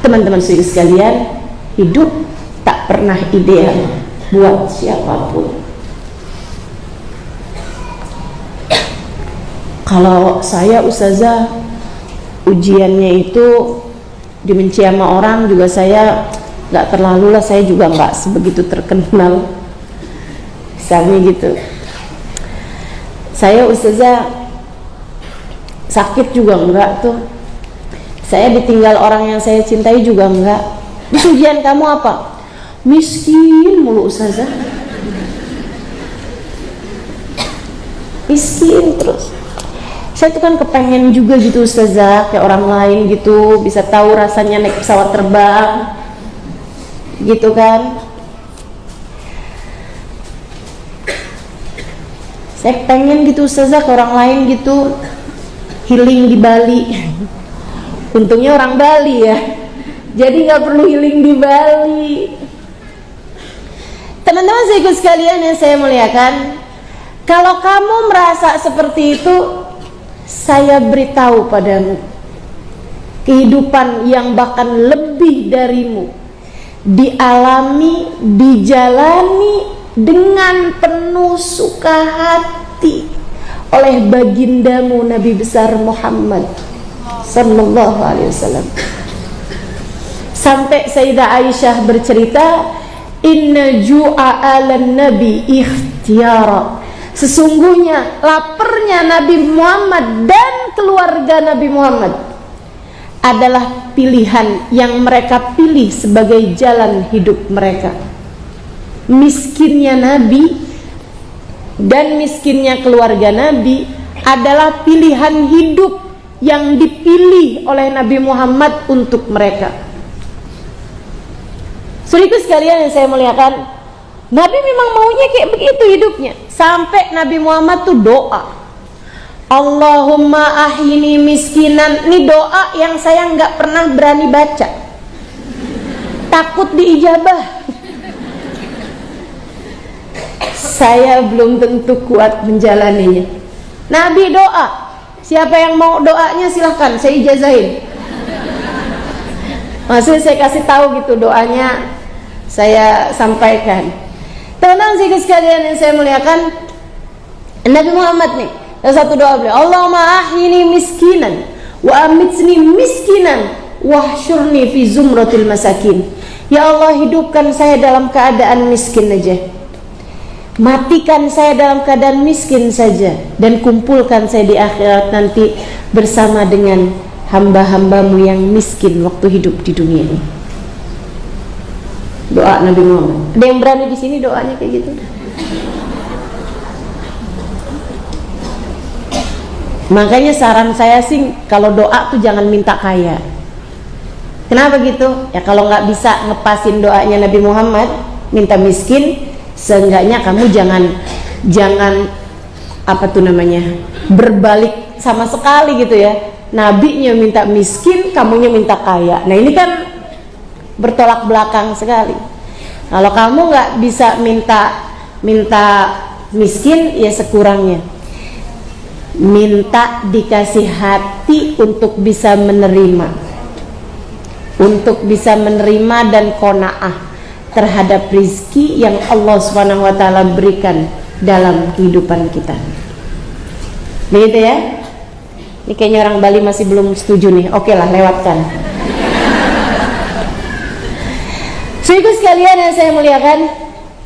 Teman-teman sekalian, hidup tak pernah ideal buat siapapun. Kalau saya ustazah, ujiannya itu dibenci sama orang juga saya nggak terlalu lah, saya juga nggak sebegitu terkenal misalnya gitu. Saya ustazah sakit juga enggak tuh, saya ditinggal orang yang saya cintai juga enggak. Di ujian kamu apa? Miskin mulu ustazah, miskin terus. Saya tuh kan kepengen juga gitu ustazah, kayak orang lain gitu, bisa tahu rasanya naik pesawat terbang gitu kan. Saya pengen gitu ustazah ke orang lain gitu, healing di Bali. Untungnya orang Bali ya, jadi nggak perlu healing di Bali. Teman-teman sekalian yang saya muliakan, kalau kamu merasa seperti itu, saya beritahu padamu, kehidupan yang bahkan lebih darimu dialami, dijalani dengan penuh suka hati oleh bagindamu Nabi besar Muhammad sallallahu alaihi wasallam. Sampai Sayyidah Aisyah bercerita, inna ju'a alan nabi ikhtiyara, sesungguhnya laparnya Nabi Muhammad dan keluarga Nabi Muhammad adalah pilihan yang mereka pilih sebagai jalan hidup mereka. Miskinnya Nabi dan miskinnya keluarga Nabi adalah pilihan hidup yang dipilih oleh Nabi Muhammad untuk mereka. Saudaraku sekalian yang saya muliakan, Nabi memang maunya kayak begitu hidupnya. Sampai Nabi Muhammad tuh doa, Allahumma ahyini miskinan. Ini doa yang saya nggak pernah berani baca, takut diijabah. Saya belum tentu kuat menjalaninya. Nabi doa, siapa yang mau doanya silahkan saya ijazahin. Maksudnya saya kasih tahu gitu doanya, saya sampaikan. Teman-teman sekalian yang saya muliakan, Nabi Muhammad nih, ada satu doa beliau, Allahumma ahyini miskinan wa amitni miskinan wahsyurni fi zumratil masakin. Ya Allah, hidupkan saya dalam keadaan miskin aja, matikan saya dalam keadaan miskin saja, dan kumpulkan saya di akhirat nanti bersama dengan hamba-hambamu yang miskin waktu hidup di dunia ini. Doa Nabi Muhammad. Ada yang berani di sini doanya kayak gitu? Makanya saran saya sih, kalau doa tuh jangan minta kaya. Kenapa gitu? Ya kalau nggak bisa ngepasin doanya Nabi Muhammad, minta miskin, seenggaknya kamu jangan apa tuh namanya, berbalik sama sekali gitu ya. Nabinya minta miskin, kamunya minta kaya. Nah ini kan bertolak belakang sekali. Kalau kamu nggak bisa minta miskin, ya sekurangnya minta dikasih hati untuk bisa menerima, dan qanaah terhadap rizki yang Allah Subhanahu wa taala berikan dalam kehidupan kita. Begitu ya? Ini kayaknya orang Bali masih belum setuju nih. Oke lah, lewatkan. Saudara sekalian yang saya muliakan,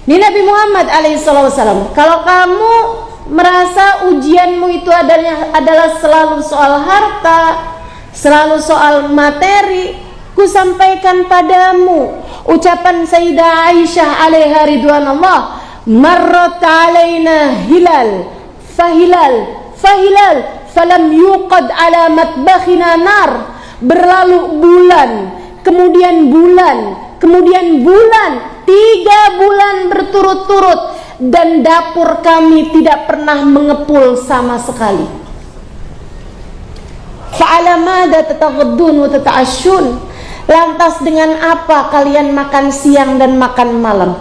ini Nabi Muhammad alaihissalam, kalau kamu merasa ujianmu itu adalah selalu soal harta, selalu soal materi, ku sampaikan padamu ucapan Sayyidah Aisyah alaiha ridwanullah, marrat alaina hilal fahilal falam yuqad ala matbakhina nar. Berlalu bulan, kemudian bulan, 3 bulan berturut-turut, dan dapur kami tidak pernah mengepul sama sekali. Fa'ala madza tataghaddun wa tata'ashun, lantas dengan apa kalian makan siang dan makan malam?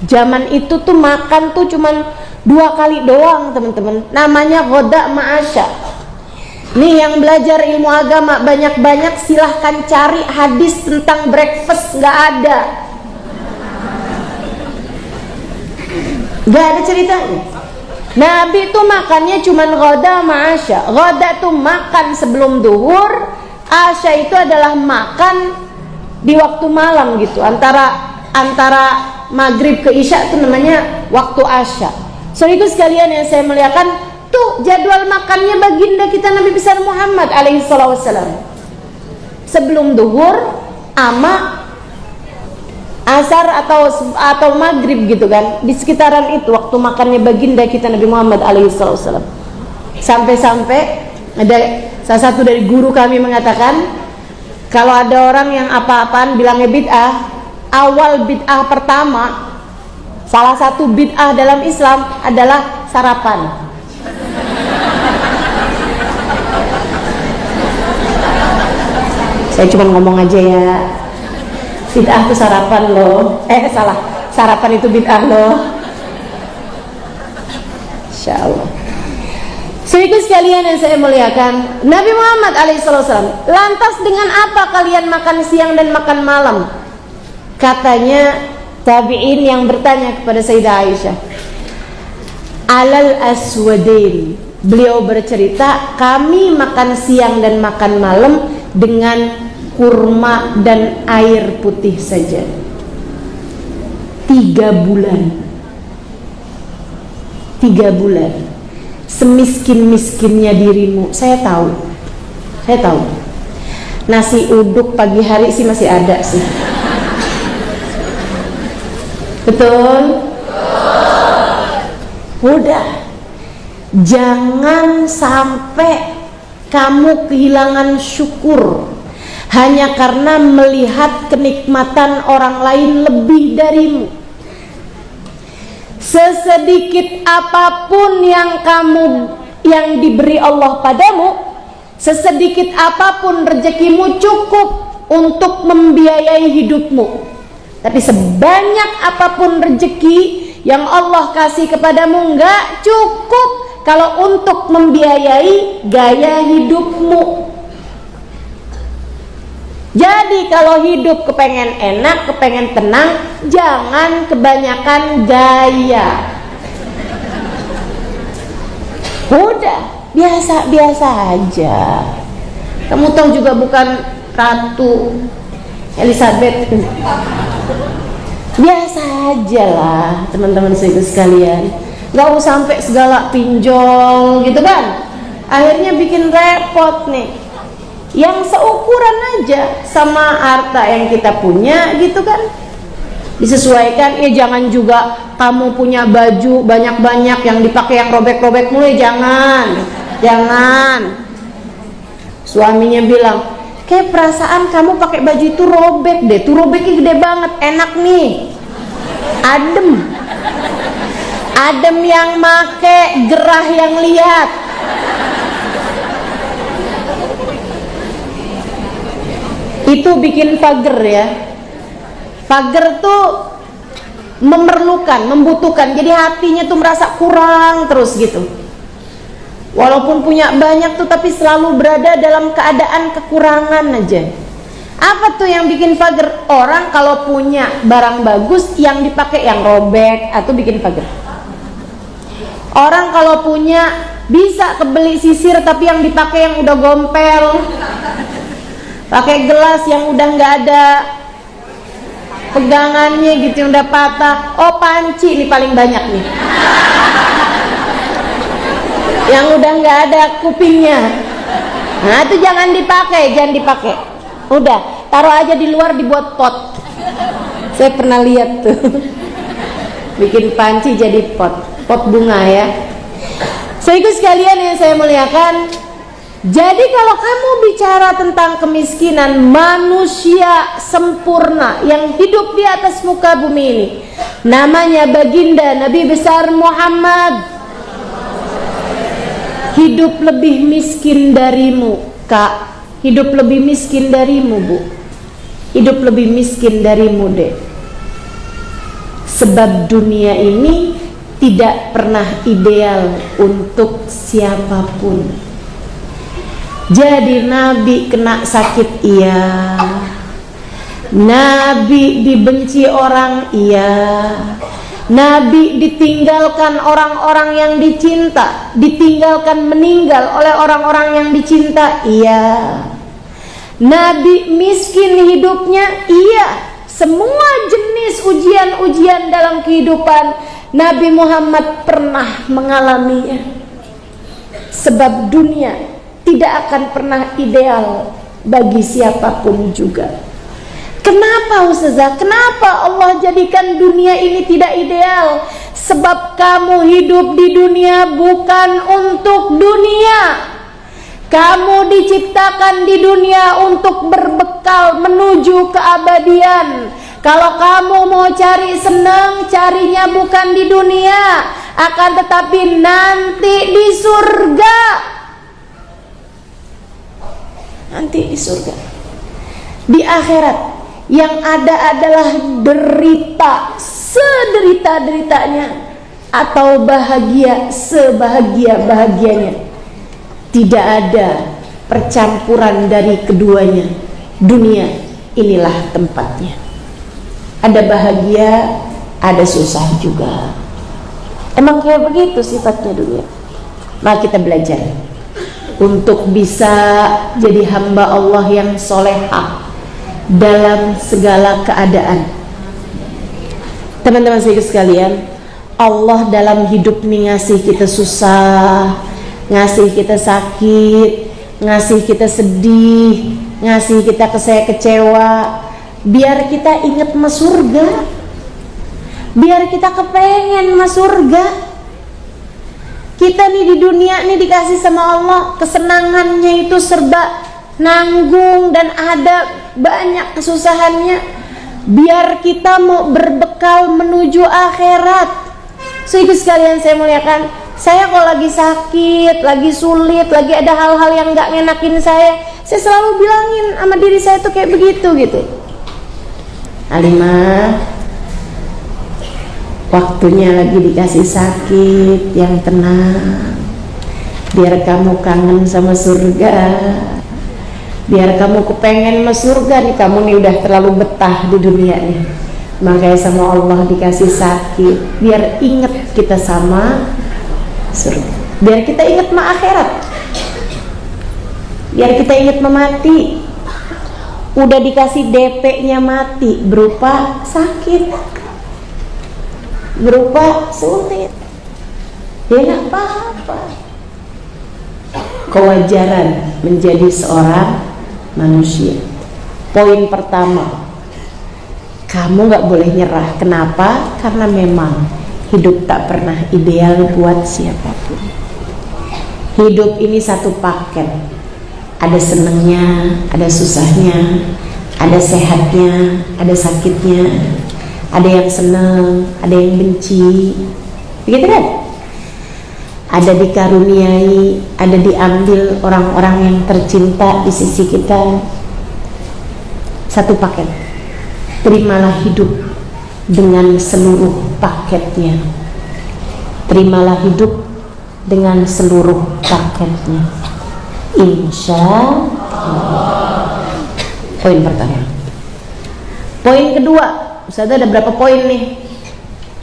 Zaman itu tuh makan tuh cuman 2 kali doang teman-teman, namanya ghoda ma'asya. Nih yang belajar ilmu agama banyak-banyak silahkan cari hadis tentang breakfast, nggak ada. Nggak ada ceritanya. Nabi tuh makannya cuman ghada ma'asya. Ghada tuh makan sebelum duhur, asya itu adalah makan di waktu malam gitu. Antara maghrib ke isya itu namanya waktu asya. So itu sekalian yang saya muliakan, tuh jadwal makannya baginda kita Nabi besar Muhammad alaihi wassalam. Sebelum duhur ama asar atau maghrib gitu kan, di sekitaran itu waktu makannya baginda kita Nabi Muhammad alaihi wasallam. Sampai-sampai ada salah satu dari guru kami mengatakan, kalau ada orang yang apa-apaan bilangnya bid'ah, awal bid'ah pertama, salah satu bid'ah dalam Islam adalah sarapan. Saya cuma ngomong aja ya, bid'ah itu sarapan loh. Salah, sarapan itu bid'ah loh. Insyaallah. Saudara sekalian yang saya muliakan, Nabi Muhammad alaihissalam, lantas dengan apa kalian makan siang dan makan malam? Katanya tabi'in yang bertanya kepada Sayyidah Aisyah, alal aswadain. Beliau bercerita, kami makan siang dan makan malam dengan kurma dan air putih saja. 3 bulan. 3 bulan. Semiskin-miskinnya dirimu. Saya tahu. Nasi uduk pagi hari sih masih ada sih. Betul? Udah. Jangan sampai kamu kehilangan syukur hanya karena melihat kenikmatan orang lain lebih darimu. Sesedikit apapun yang diberi Allah padamu, sesedikit apapun rezekimu cukup untuk membiayai hidupmu. Tapi sebanyak apapun rezeki yang Allah kasih kepadamu nggak cukup kalau untuk membiayai gaya hidupmu. Jadi kalau hidup kepengen enak, kepengen tenang, jangan kebanyakan gaya. Udah, biasa-biasa aja. Kamu tahu juga bukan Ratu Elizabeth. Biasa aja lah teman-teman sekalian. Gak usah sampai segala pinjol gitu kan. Akhirnya bikin repot nih. Yang seukuran aja sama harta yang kita punya gitu kan, disesuaikan. Jangan juga kamu punya baju banyak-banyak yang dipakai yang robek-robek mulai, jangan. Suaminya bilang, kayak perasaan kamu pakai baju itu robek deh, tuh robeknya gede banget, enak nih, adem yang make, gerah yang lihat. Itu bikin fager ya. Fager tuh memerlukan, membutuhkan. Jadi hatinya tuh merasa kurang terus gitu. Walaupun punya banyak tuh, tapi selalu berada dalam keadaan kekurangan aja. Apa tuh yang bikin fager? Orang kalau punya barang bagus yang dipakai yang robek, atau bikin fager. Orang kalau punya bisa kebeli sisir tapi yang dipakai yang udah gompel. Pakai gelas yang udah nggak ada pegangannya gitu, yang udah patah. Oh, panci ini paling banyak nih, yang udah nggak ada kupingnya. Nah itu jangan dipakai. Udah taruh aja di luar, dibuat pot. Saya pernah lihat tuh, bikin panci jadi pot bunga ya. Saudara sekalian yang saya muliakan, jadi kalau kamu bicara tentang kemiskinan, manusia sempurna yang hidup di atas muka bumi ini, namanya baginda Nabi besar Muhammad, hidup lebih miskin darimu, Kak. Hidup lebih miskin darimu, Bu. Hidup lebih miskin darimu, Dek. Sebab dunia ini tidak pernah ideal untuk siapapun. Jadi Nabi kena sakit, iya. Nabi dibenci orang, iya. Nabi ditinggalkan orang-orang yang dicinta, ditinggalkan meninggal oleh orang-orang yang dicinta, iya. Nabi miskin hidupnya, iya. Semua jenis ujian-ujian dalam kehidupan Nabi Muhammad pernah mengalaminya. Sebab dunia tidak akan pernah ideal bagi siapapun juga. Kenapa Ustazah? Kenapa Allah jadikan dunia ini tidak ideal? Sebab kamu hidup di dunia bukan untuk dunia. Kamu diciptakan di dunia untuk berbekal menuju keabadian. Kalau kamu mau cari senang, carinya bukan di dunia, akan tetapi nanti di surga. Nanti di surga. Di akhirat yang ada adalah derita sederita-deritanya atau bahagia sebahagia-bahagianya. Tidak ada percampuran dari keduanya. Dunia inilah tempatnya. Ada bahagia, ada susah juga. Emang kayak begitu sifatnya dunia. Maka kita belajar untuk bisa jadi hamba Allah yang solehah dalam segala keadaan. Teman-teman sekalian, Allah dalam hidup ini ngasih kita susah, ngasih kita sakit, ngasih kita sedih, ngasih kita kecewa, biar kita ingat mas surga, biar kita kepengen mas surga. Kita nih di dunia nih dikasih sama Allah, kesenangannya itu serba nanggung dan ada banyak kesusahannya, biar kita mau berbekal menuju akhirat. Sehingga sekalian saya muliakan, saya kalau lagi sakit, lagi sulit, lagi ada hal-hal yang gak ngenakin saya selalu bilangin sama diri saya tuh kayak begitu gitu. Alimah, waktunya lagi dikasih sakit yang tenang, biar kamu kangen sama surga, biar kamu kepengen sama surga nih. Kamu nih udah terlalu betah di dunia nih, makanya sama Allah dikasih sakit biar inget kita sama surga, biar kita ingat ma akhirat, biar kita ingat mati. Udah dikasih DP-nya mati berupa sakit, berupa sulit, ya nggak apa-apa. Kewajaran menjadi seorang manusia. Poin pertama, kamu nggak boleh nyerah. Kenapa? Karena memang hidup tak pernah ideal buat siapapun. Hidup ini satu paket. Ada senengnya, ada susahnya, ada sehatnya, ada sakitnya, ada yang seneng, ada yang benci, begitu kan? Ada dikaruniai, ada diambil orang-orang yang tercinta di sisi kita. Satu paket. Terimalah hidup dengan seluruh paketnya. Terimalah hidup dengan seluruh paketnya. Insya Allah. Poin pertama. Poin kedua, Ustaz, ada berapa poin nih?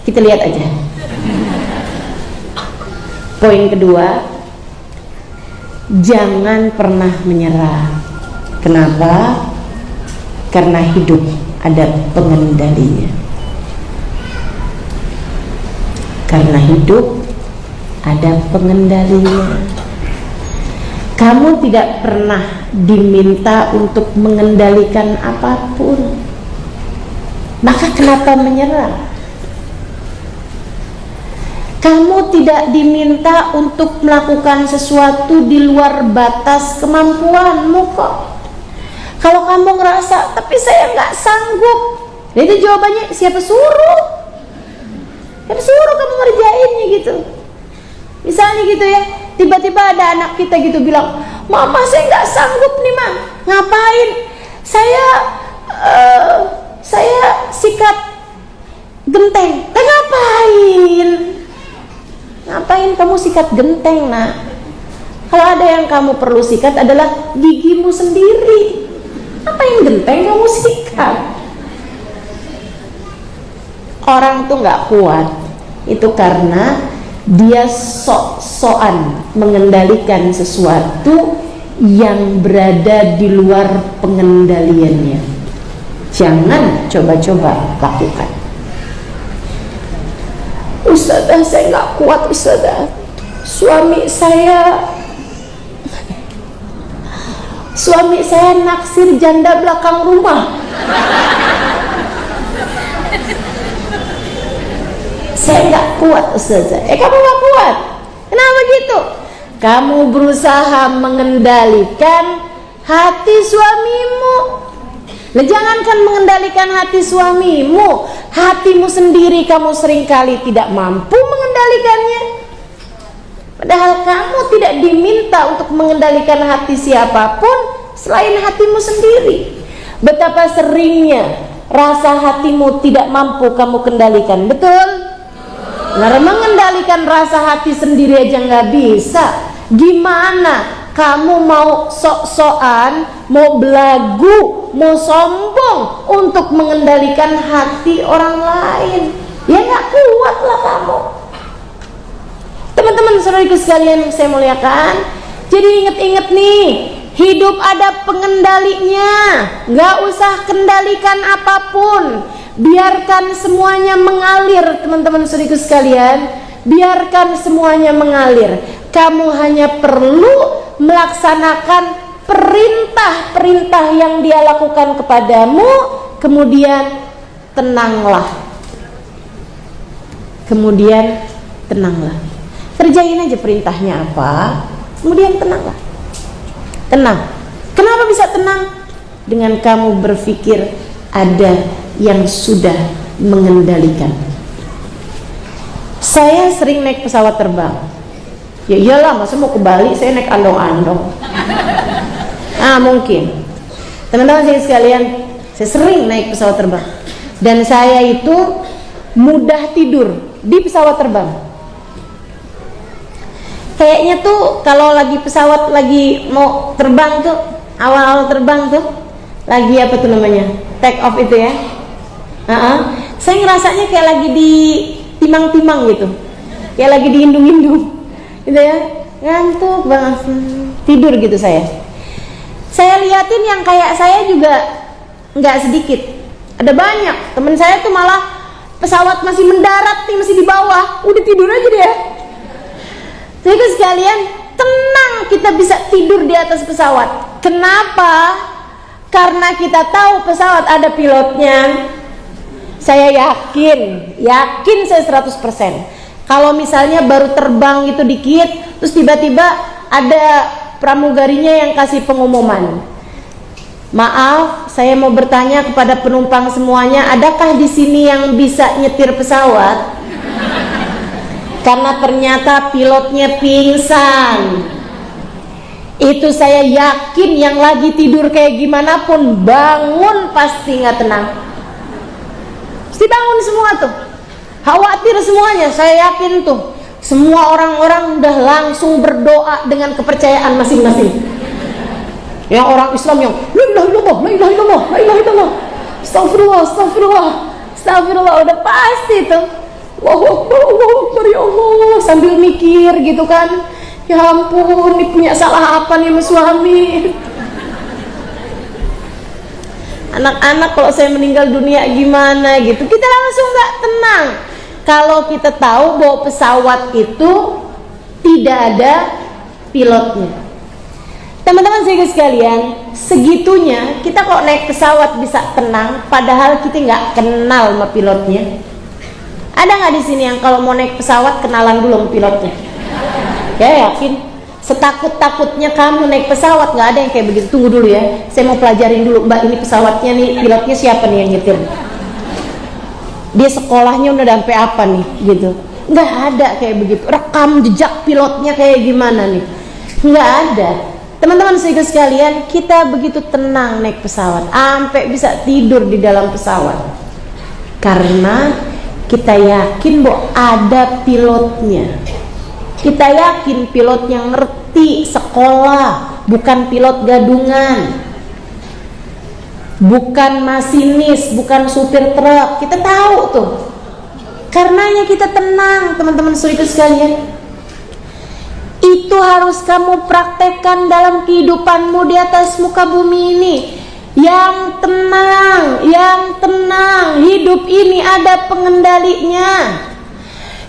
Kita lihat aja. Poin kedua, jangan pernah menyerah. Kenapa? Karena hidup ada pengendalinya. Karena hidup ada pengendalinya. Kamu tidak pernah diminta untuk mengendalikan apapun. Maka kenapa menyerah? Kamu tidak diminta untuk melakukan sesuatu di luar batas kemampuanmu kok. Kalau kamu ngerasa, tapi saya nggak sanggup, itu jawabannya siapa suruh? Siapa suruh kamu ngerjainnya gitu? Misalnya gitu ya, tiba-tiba ada anak kita gitu bilang, mama saya nggak sanggup nih ma, ngapain? Saya sikat genteng. Ngapain? Ngapain kamu sikat genteng nak? Kalau ada yang kamu perlu sikat adalah gigimu sendiri. Apa yang genteng kamu sikat? Orang tuh nggak kuat itu karena dia sok-sokan mengendalikan sesuatu yang berada di luar pengendaliannya. Jangan coba-coba lakukan. Ustazah, saya nggak kuat Ustazah. Suami saya naksir janda belakang rumah. Saya nggak kuat Ustazah. Kamu nggak kuat? Kenapa gitu? Kamu berusaha mengendalikan hati suamimu. Nah, jangankan mengendalikan hati suamimu, hatimu sendiri kamu seringkali tidak mampu mengendalikannya. Padahal kamu tidak diminta untuk mengendalikan hati siapapun selain hatimu sendiri. Betapa seringnya rasa hatimu tidak mampu kamu kendalikan, betul? Nah, mengendalikan rasa hati sendiri aja nggak bisa. Gimana kamu mau sok-sokan, mau belagu, mau sombong untuk mengendalikan hati orang lain? Ya nggak kuat lah kamu. Teman-teman saudaraku sekalian yang saya muliakan, jadi ingat-ingat nih, hidup ada pengendalinya. Nggak usah kendalikan apapun, biarkan semuanya mengalir. Teman-teman saudaraku sekalian, biarkan semuanya mengalir. Kamu hanya perlu melaksanakan perintah-perintah yang dia lakukan kepadamu, kemudian tenanglah. Kemudian tenanglah. Kerjain aja perintahnya apa, kemudian tenanglah. Tenang. Kenapa bisa tenang? Dengan kamu berpikir ada yang sudah mengendalikan. Saya sering naik pesawat terbang. Ya iyalah, masa mau ke Bali saya naik andong-andong. Mungkin. Teman-teman saya sekalian, saya sering naik pesawat terbang. Dan saya itu mudah tidur di pesawat terbang. Kayaknya tuh kalau lagi pesawat lagi mau terbang tuh, awal-awal terbang tuh, lagi apa tuh namanya, take off itu ya. Saya ngerasanya kayak lagi di timang-timang gitu, kayak lagi diindung-indung gitu ya, ngantuk banget, tidur gitu saya. Saya liatin yang kayak saya juga nggak sedikit, ada banyak teman saya tuh malah pesawat masih mendarat nih, masih di bawah, udah tidur aja dia. Jadi sekalian, tenang, kita bisa tidur di atas pesawat. Kenapa? Karena kita tahu pesawat ada pilotnya. Saya yakin saya 100%. Kalau misalnya baru terbang gitu dikit, terus tiba-tiba ada pramugarinya yang kasih pengumuman. Maaf, saya mau bertanya kepada penumpang semuanya, adakah di sini yang bisa nyetir pesawat? Karena ternyata pilotnya pingsan. Itu saya yakin yang lagi tidur kayak gimana pun bangun pasti nggak tenang. Pasti bangun semua tuh, khawatir semuanya. Saya yakin tuh semua orang-orang udah langsung berdoa dengan kepercayaan masing-masing. Yang orang Islam yang la ilaha illallah, la ilaha illallah, la ilaha illallah, astagfirullah, astagfirullah, astagfirullah, udah pasti tuh. Allahu Akbar, Allahu Akbar, ya Allah, sambil mikir gitu kan, ya ampun, ini punya salah apa nih sama suami. Anak-anak kalau saya meninggal dunia gimana gitu, kita langsung nggak tenang. Kalau kita tahu bahwa pesawat itu tidak ada pilotnya. Teman-teman saya sekalian, segitunya kita kok naik pesawat bisa tenang, padahal kita nggak kenal sama pilotnya. Ada nggak di sini yang kalau mau naik pesawat kenalan dulu sama pilotnya? Ya yakin. Setakut-takutnya kamu naik pesawat, nggak ada yang kayak begitu. Tunggu dulu ya, saya mau pelajarin dulu, Mbak, ini pesawatnya nih, pilotnya siapa nih yang nyetir? Dia sekolahnya udah sampai apa nih, gitu. Nggak ada kayak begitu. Rekam jejak pilotnya kayak gimana nih? Nggak ada. Teman-teman sekalian, kita begitu tenang naik pesawat, sampai bisa tidur di dalam pesawat, karena kita yakin bahwa ada pilotnya. Kita yakin pilotnya ngerti ngerti sekolah, bukan pilot gadungan, bukan masinis, bukan supir truk. Kita tahu tuh. Karenanya kita tenang, teman-teman saudara sekalian. Itu harus kamu praktekkan dalam kehidupanmu di atas muka bumi ini. Yang tenang. Hidup ini ada pengendalinya.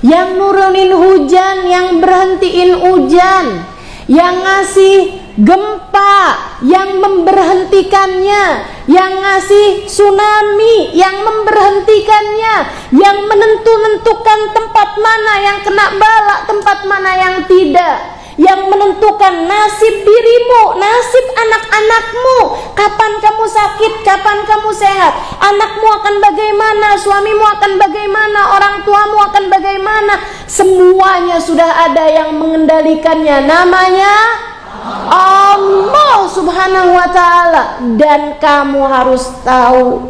Yang nurunin hujan, yang berhentiin hujan, yang ngasih gempa, yang memberhentikannya, yang ngasih tsunami, yang memberhentikannya, yang menentukan tempat mana yang kena bala, tempat mana yang tidak, yang menentukan nasib dirimu, nasib anak-anakmu, kapan kamu sakit, kapan kamu sehat, anakmu akan bagaimana, suamimu akan bagaimana, orang tuamu akan bagaimana. Semuanya sudah ada yang mengendalikannya, namanya Allah subhanahu wa ta'ala. Dan kamu harus tahu,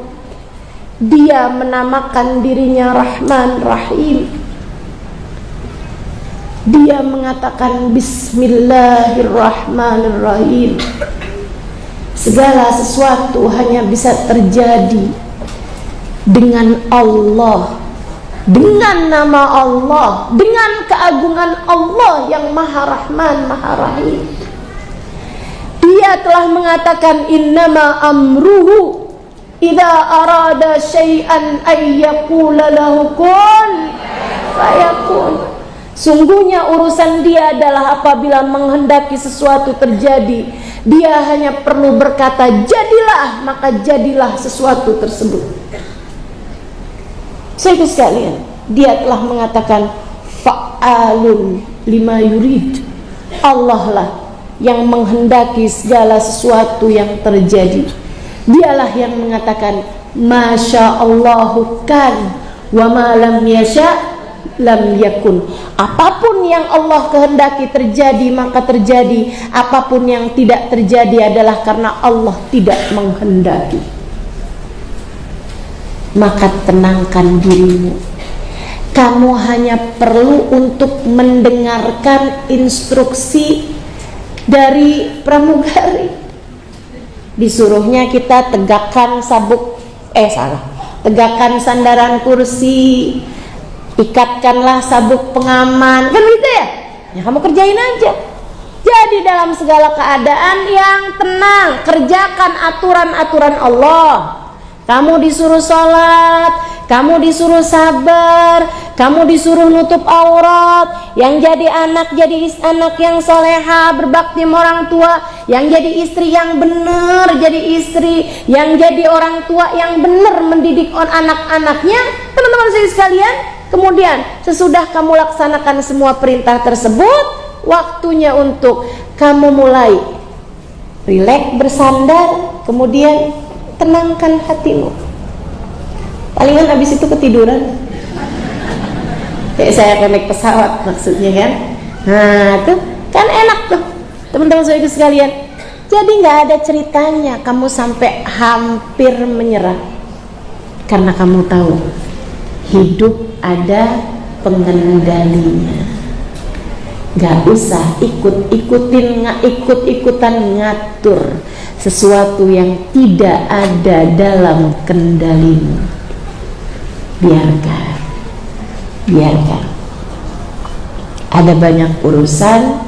Dia menamakan dirinya Rahman Rahim. Dia mengatakan Bismillahirrahmanirrahim. Segala sesuatu hanya bisa terjadi dengan Allah, dengan nama Allah, dengan keagungan Allah yang Maha Rahman, Maha Rahim. Dia telah mengatakan innama amruhu idza arada syai'an ay yaqula lahu kun fayakun. Sungguhnya urusan Dia adalah apabila menghendaki sesuatu terjadi, Dia hanya perlu berkata jadilah, maka jadilah sesuatu tersebut. Saudara sekalian, Dia telah mengatakan fa'alun lima yurid. Allah lah yang menghendaki segala sesuatu yang terjadi. Dialah yang mengatakan Masya Allahu kan wa ma lam yasha lam yakun. Apapun yang Allah kehendaki terjadi maka terjadi. Apapun yang tidak terjadi adalah karena Allah tidak menghendaki. Maka tenangkan dirimu. Kamu hanya perlu untuk mendengarkan instruksi dari pramugari. Disuruhnya kita tegakkan tegakkan sandaran kursi, ikatkanlah sabuk pengaman, kan gitu ya? Ya kamu kerjain aja. Jadi dalam segala keadaan yang tenang, kerjakan aturan-aturan Allah. Kamu disuruh sholat, kamu disuruh sabar, kamu disuruh nutup aurat. Yang jadi anak anak yang soleha, berbakti sama orang tua. Yang jadi istri yang benar, jadi istri. Yang jadi orang tua yang benar mendidik anak-anaknya. Teman-teman sekalian, kemudian sesudah kamu laksanakan semua perintah tersebut, waktunya untuk kamu mulai rileks, bersandar, kemudian tenangkan hatimu. Palingan habis itu ketiduran. Kayak saya naik pesawat maksudnya kan. Nah itu kan enak tuh teman-teman saudara sekalian. Jadi nggak ada ceritanya kamu sampai hampir menyerah, karena kamu tahu hidup ada pengendalinya. Gak usah ikut-ikutan ngatur sesuatu yang tidak ada dalam kendalimu. Biarkan. Ada banyak urusan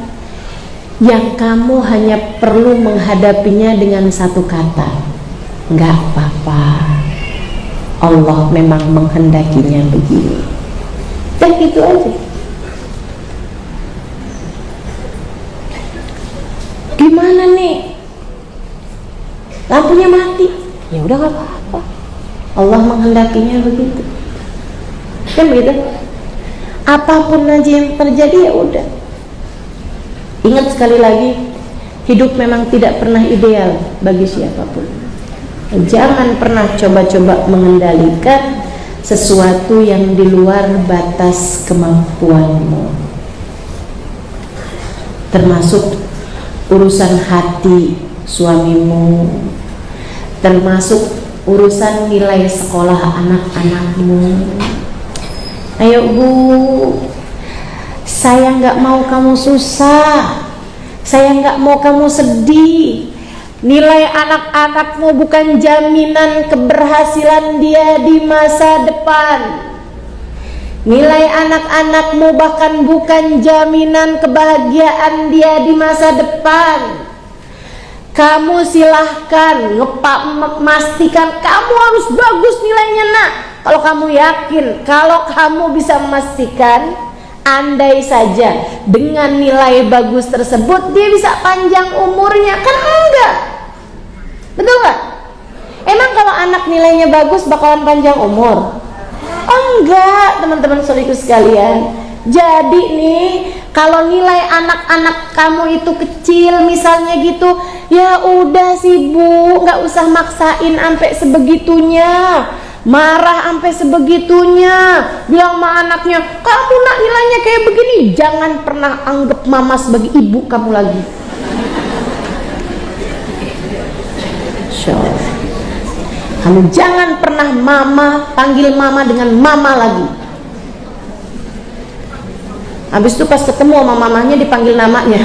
yang kamu hanya perlu menghadapinya dengan satu kata, gak apa-apa, Allah memang menghendakinya begini. Dan gitu aja. Gimana nih? Lampunya mati. Ya udah gak apa-apa. Allah menghendakinya begitu. Kan begitu. Apapun aja yang terjadi ya udah. Ingat sekali lagi, hidup memang tidak pernah ideal bagi siapapun. Jangan pernah coba-coba mengendalikan sesuatu yang di luar batas kemampuanmu. Termasuk urusan hati suamimu, termasuk urusan nilai sekolah anak-anakmu. Ayo Bu, saya nggak mau kamu susah, Saya nggak mau kamu sedih. Nilai anak-anakmu bukan jaminan keberhasilan dia di masa depan. Nilai anak-anakmu bahkan bukan jaminan kebahagiaan dia di masa depan. Kamu silahkan memastikan kamu harus bagus nilainya nak. Kalau kamu yakin, kalau kamu bisa memastikan, andai saja dengan nilai bagus tersebut dia bisa panjang umurnya, kan enggak? Betul gak? Emang kalau anak nilainya bagus bakalan panjang umur? Enggak, teman-teman saudaraku sekalian. Jadi nih, kalau nilai anak-anak kamu itu kecil misalnya gitu, ya udah sih Bu, nggak usah maksain sampai sebegitunya, marah sampai sebegitunya, bilang sama anaknya, kamu nak nilainya kayak begini, jangan pernah anggap mama sebagai ibu kamu lagi. Kamu jangan pernah panggil mama dengan mama lagi. Habis itu pas ketemu sama mamanya dipanggil namanya.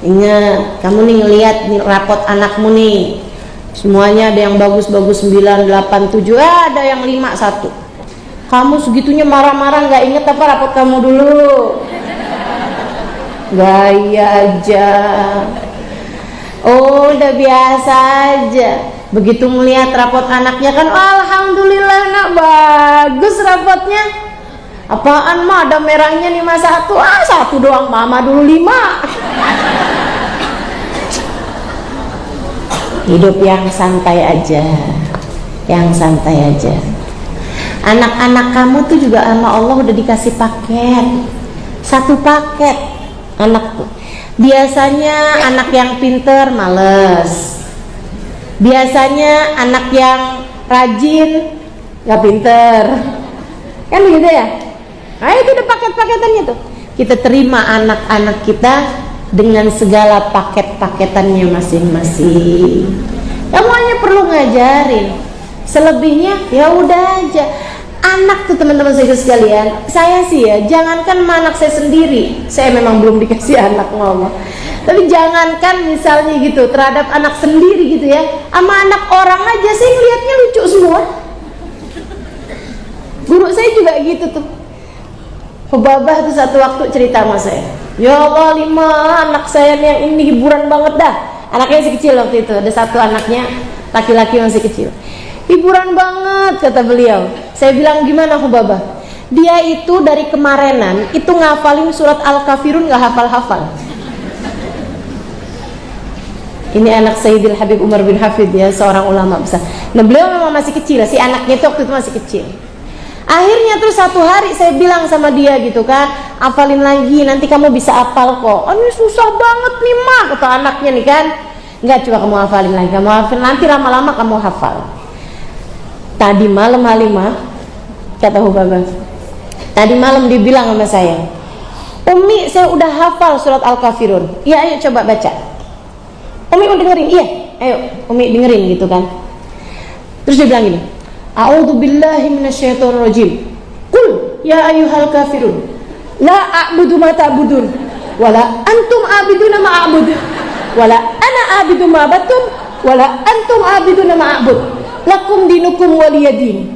Ingat, kamu nih ngelihat nih rapot anakmu nih, semuanya ada yang bagus-bagus 9, 8, 7, ada yang 5, 1. Kamu segitunya marah-marah, nggak inget apa rapot kamu dulu? Gaya aja. Oh, udah biasa aja. Begitu melihat rapot anaknya kan, alhamdulillah nak, bagus rapotnya. Apaan mah ada merahnya 5, 1. 1 doang, mama dulu 5. Hidup yang santai aja, yang santai aja. Anak-anak kamu tuh juga sama Allah udah dikasih paket, 1 paket anak tuh. Biasanya anak yang pinter males, biasanya anak yang rajin nggak pinter, kan begitu ya? Nah itu udah paket-paketannya tuh. Kita terima anak-anak kita dengan segala paket-paketannya masing-masing. Kamu hanya perlu ngajarin, selebihnya ya udah aja. Anak tuh teman-teman saya sekalian, saya sih ya, jangankan anak saya sendiri, saya memang belum dikasih anak ngomong, tapi jangankan misalnya gitu terhadap anak sendiri gitu ya, sama anak orang aja saya ngeliatnya lucu semua. Guru saya juga gitu tuh. Hubabah tuh satu waktu cerita sama saya, ya Allah 5 anak saya nih yang ini hiburan banget dah. Anaknya masih kecil waktu itu, ada 1 anaknya laki-laki masih kecil. Hiburan banget kata beliau. Saya bilang gimana Hubabah? Dia itu dari kemarinan itu ngafalin surat Al-Kafirun gak hafal-hafal. Ini anak Sayyidil Habib Umar bin Hafid ya, seorang ulama besar. Nah beliau memang masih kecil, si anaknya itu waktu itu masih kecil. Akhirnya terus satu hari saya bilang sama dia gitu kan, hafalin lagi nanti kamu bisa hafal kok. Ini susah banget nih mak, kata anaknya nih kan. Enggak, coba kamu hafalin lagi, kamu hafalin nanti lama-lama kamu hafal. Tadi malam Halimah, kata Hubabah, tadi malam dibilang sama saya, Umi saya udah hafal surat Al-Kafirun. Iya ayo coba baca. Umi mau dengerin? Iya ayo Umi dengerin gitu kan. Terus dia bilang gini, A'udzubillahi minasyaitonirrajim. Qul ya ayyuhal kafirun la a'budu ma ta'budun wala antum a'biduna ma a'bud wala ana a'budu ma abattum wala antum a'biduna ma a'bud lakum dinukum waliyadin.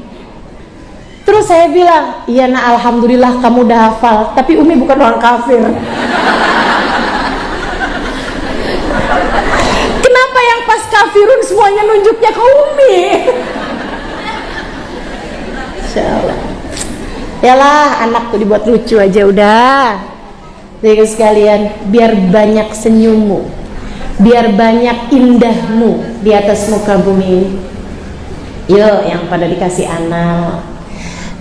Terus saya bilang, iya nak alhamdulillah kamu udah hafal, tapi Umi bukan orang kafir. Kenapa yang pas kafirun semuanya nunjuknya ke Umi? Insyaallah. Yalah anak tuh dibuat lucu aja udah. Jadi sekalian, biar banyak senyummu, biar banyak indahmu di atas muka bumi ini. Yo, yang pada dikasih anak,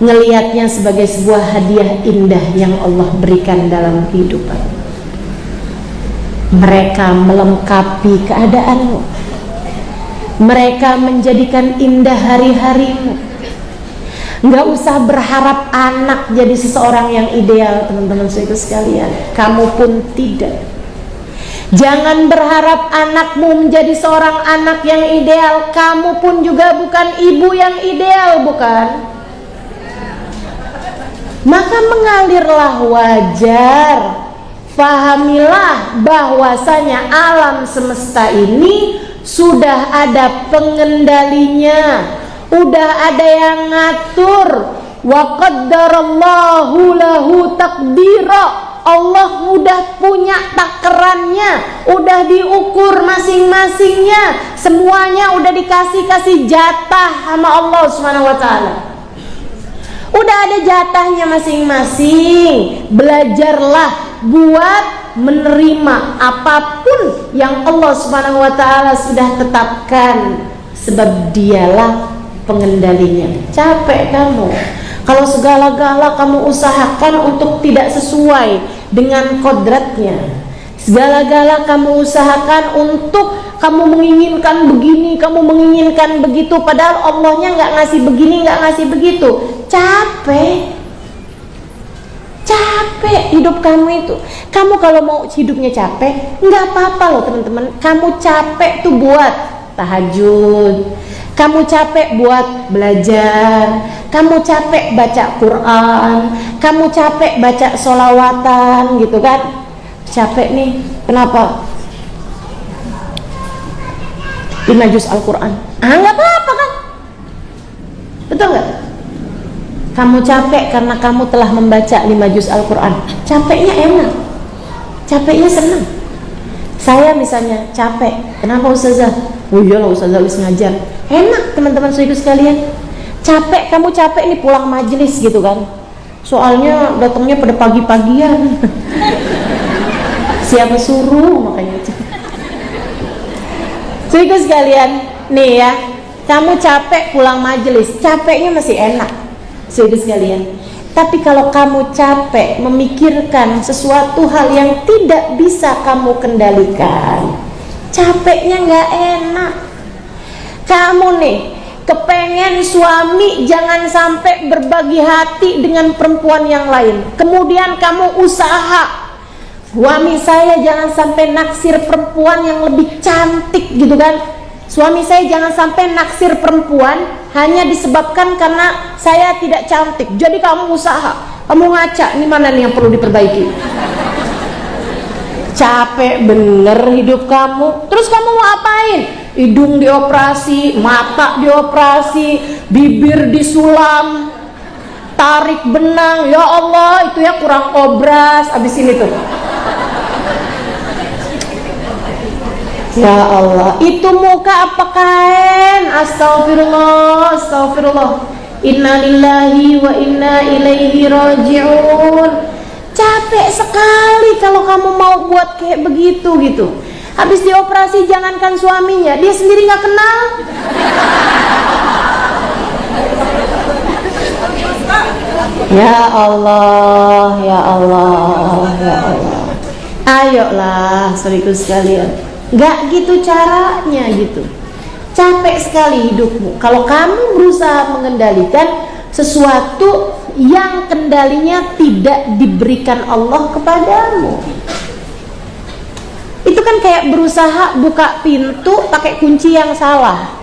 ngelihatnya sebagai sebuah hadiah indah yang Allah berikan dalam kehidupan. Mereka melengkapi keadaanmu, mereka menjadikan indah hari-harimu. Nggak usah berharap anak jadi seseorang yang ideal, teman-teman sekalian. Kamu pun tidak. Jangan berharap anakmu menjadi seorang anak yang ideal. Kamu pun juga bukan ibu yang ideal, bukan? maka mengalirlah wajar. Fahamilah bahwasanya alam semesta ini sudah ada pengendalinya, udah ada yang ngatur. Wa qaddarallahu lahu taqdira. Allah udah punya takarannya, udah diukur masing-masingnya, semuanya udah dikasih jatah sama Allah Subhanahu wa taala. Udah ada jatahnya masing-masing. Belajarlah buat menerima apapun yang Allah Subhanahu wa taala sudah tetapkan, sebab dialah pengendalinya. Capek kamu kalau segala-gala kamu usahakan untuk tidak sesuai dengan kodratnya. Segala-gala kamu usahakan untuk kamu menginginkan begini, kamu menginginkan begitu, padahal Allahnya nggak ngasih begini, nggak ngasih begitu. Capek hidup kamu itu. Kamu kalau mau hidupnya capek, nggak apa-apa loh teman-teman. Kamu capek tuh buat tahajud, kamu capek buat belajar, kamu capek baca Quran, kamu capek baca sholawatan gitu kan. Capek nih, kenapa? 5 juz Al-Quran, nggak apa-apa kan? Betul nggak? Kamu capek karena kamu telah membaca 5 juz Al-Quran, capeknya enak, capeknya senang. Saya misalnya capek, kenapa Ustazah? Oh iyalah Ustazah habis ngajar, enak teman-teman saudara sekalian. Capek, kamu capek nih pulang majelis gitu kan, soalnya datangnya pada pagi-pagian. Siapa suruh makanya. Saudara sekalian, nih ya, kamu capek pulang majelis, capeknya masih enak, saudara sekalian. Tapi kalau kamu capek memikirkan sesuatu hal yang tidak bisa kamu kendalikan, capeknya nggak enak. Kamu nih kepengen suami jangan sampai berbagi hati dengan perempuan yang lain, kemudian kamu usaha suami saya jangan sampai naksir perempuan yang lebih cantik gitu kan. Suami saya jangan sampai naksir perempuan hanya disebabkan karena saya tidak cantik. Jadi kamu usaha, kamu ngaca, ini mana nih yang perlu diperbaiki. Capek bener hidup kamu. Terus kamu mau apain? Hidung dioperasi, mata dioperasi, bibir disulam, tarik benang. Ya Allah, itu ya kurang obras abis ini tuh. Ya Allah, itu muka apa kain? Astagfirullah, astagfirullah. Inna lillahi wa inna ilaihi raji'un. Capek sekali kalau kamu mau buat kayak begitu gitu. Habis dioperasi jangankan suaminya, dia sendiri nggak kenal. Ya Allah, ya Allah, ya Allah. Ayolah, saudaraku sekalian. Gak gitu caranya gitu. Capek sekali hidupmu kalau kamu berusaha mengendalikan sesuatu yang kendalinya tidak diberikan Allah kepadamu. Itu kan kayak berusaha buka pintu pakai kunci yang salah.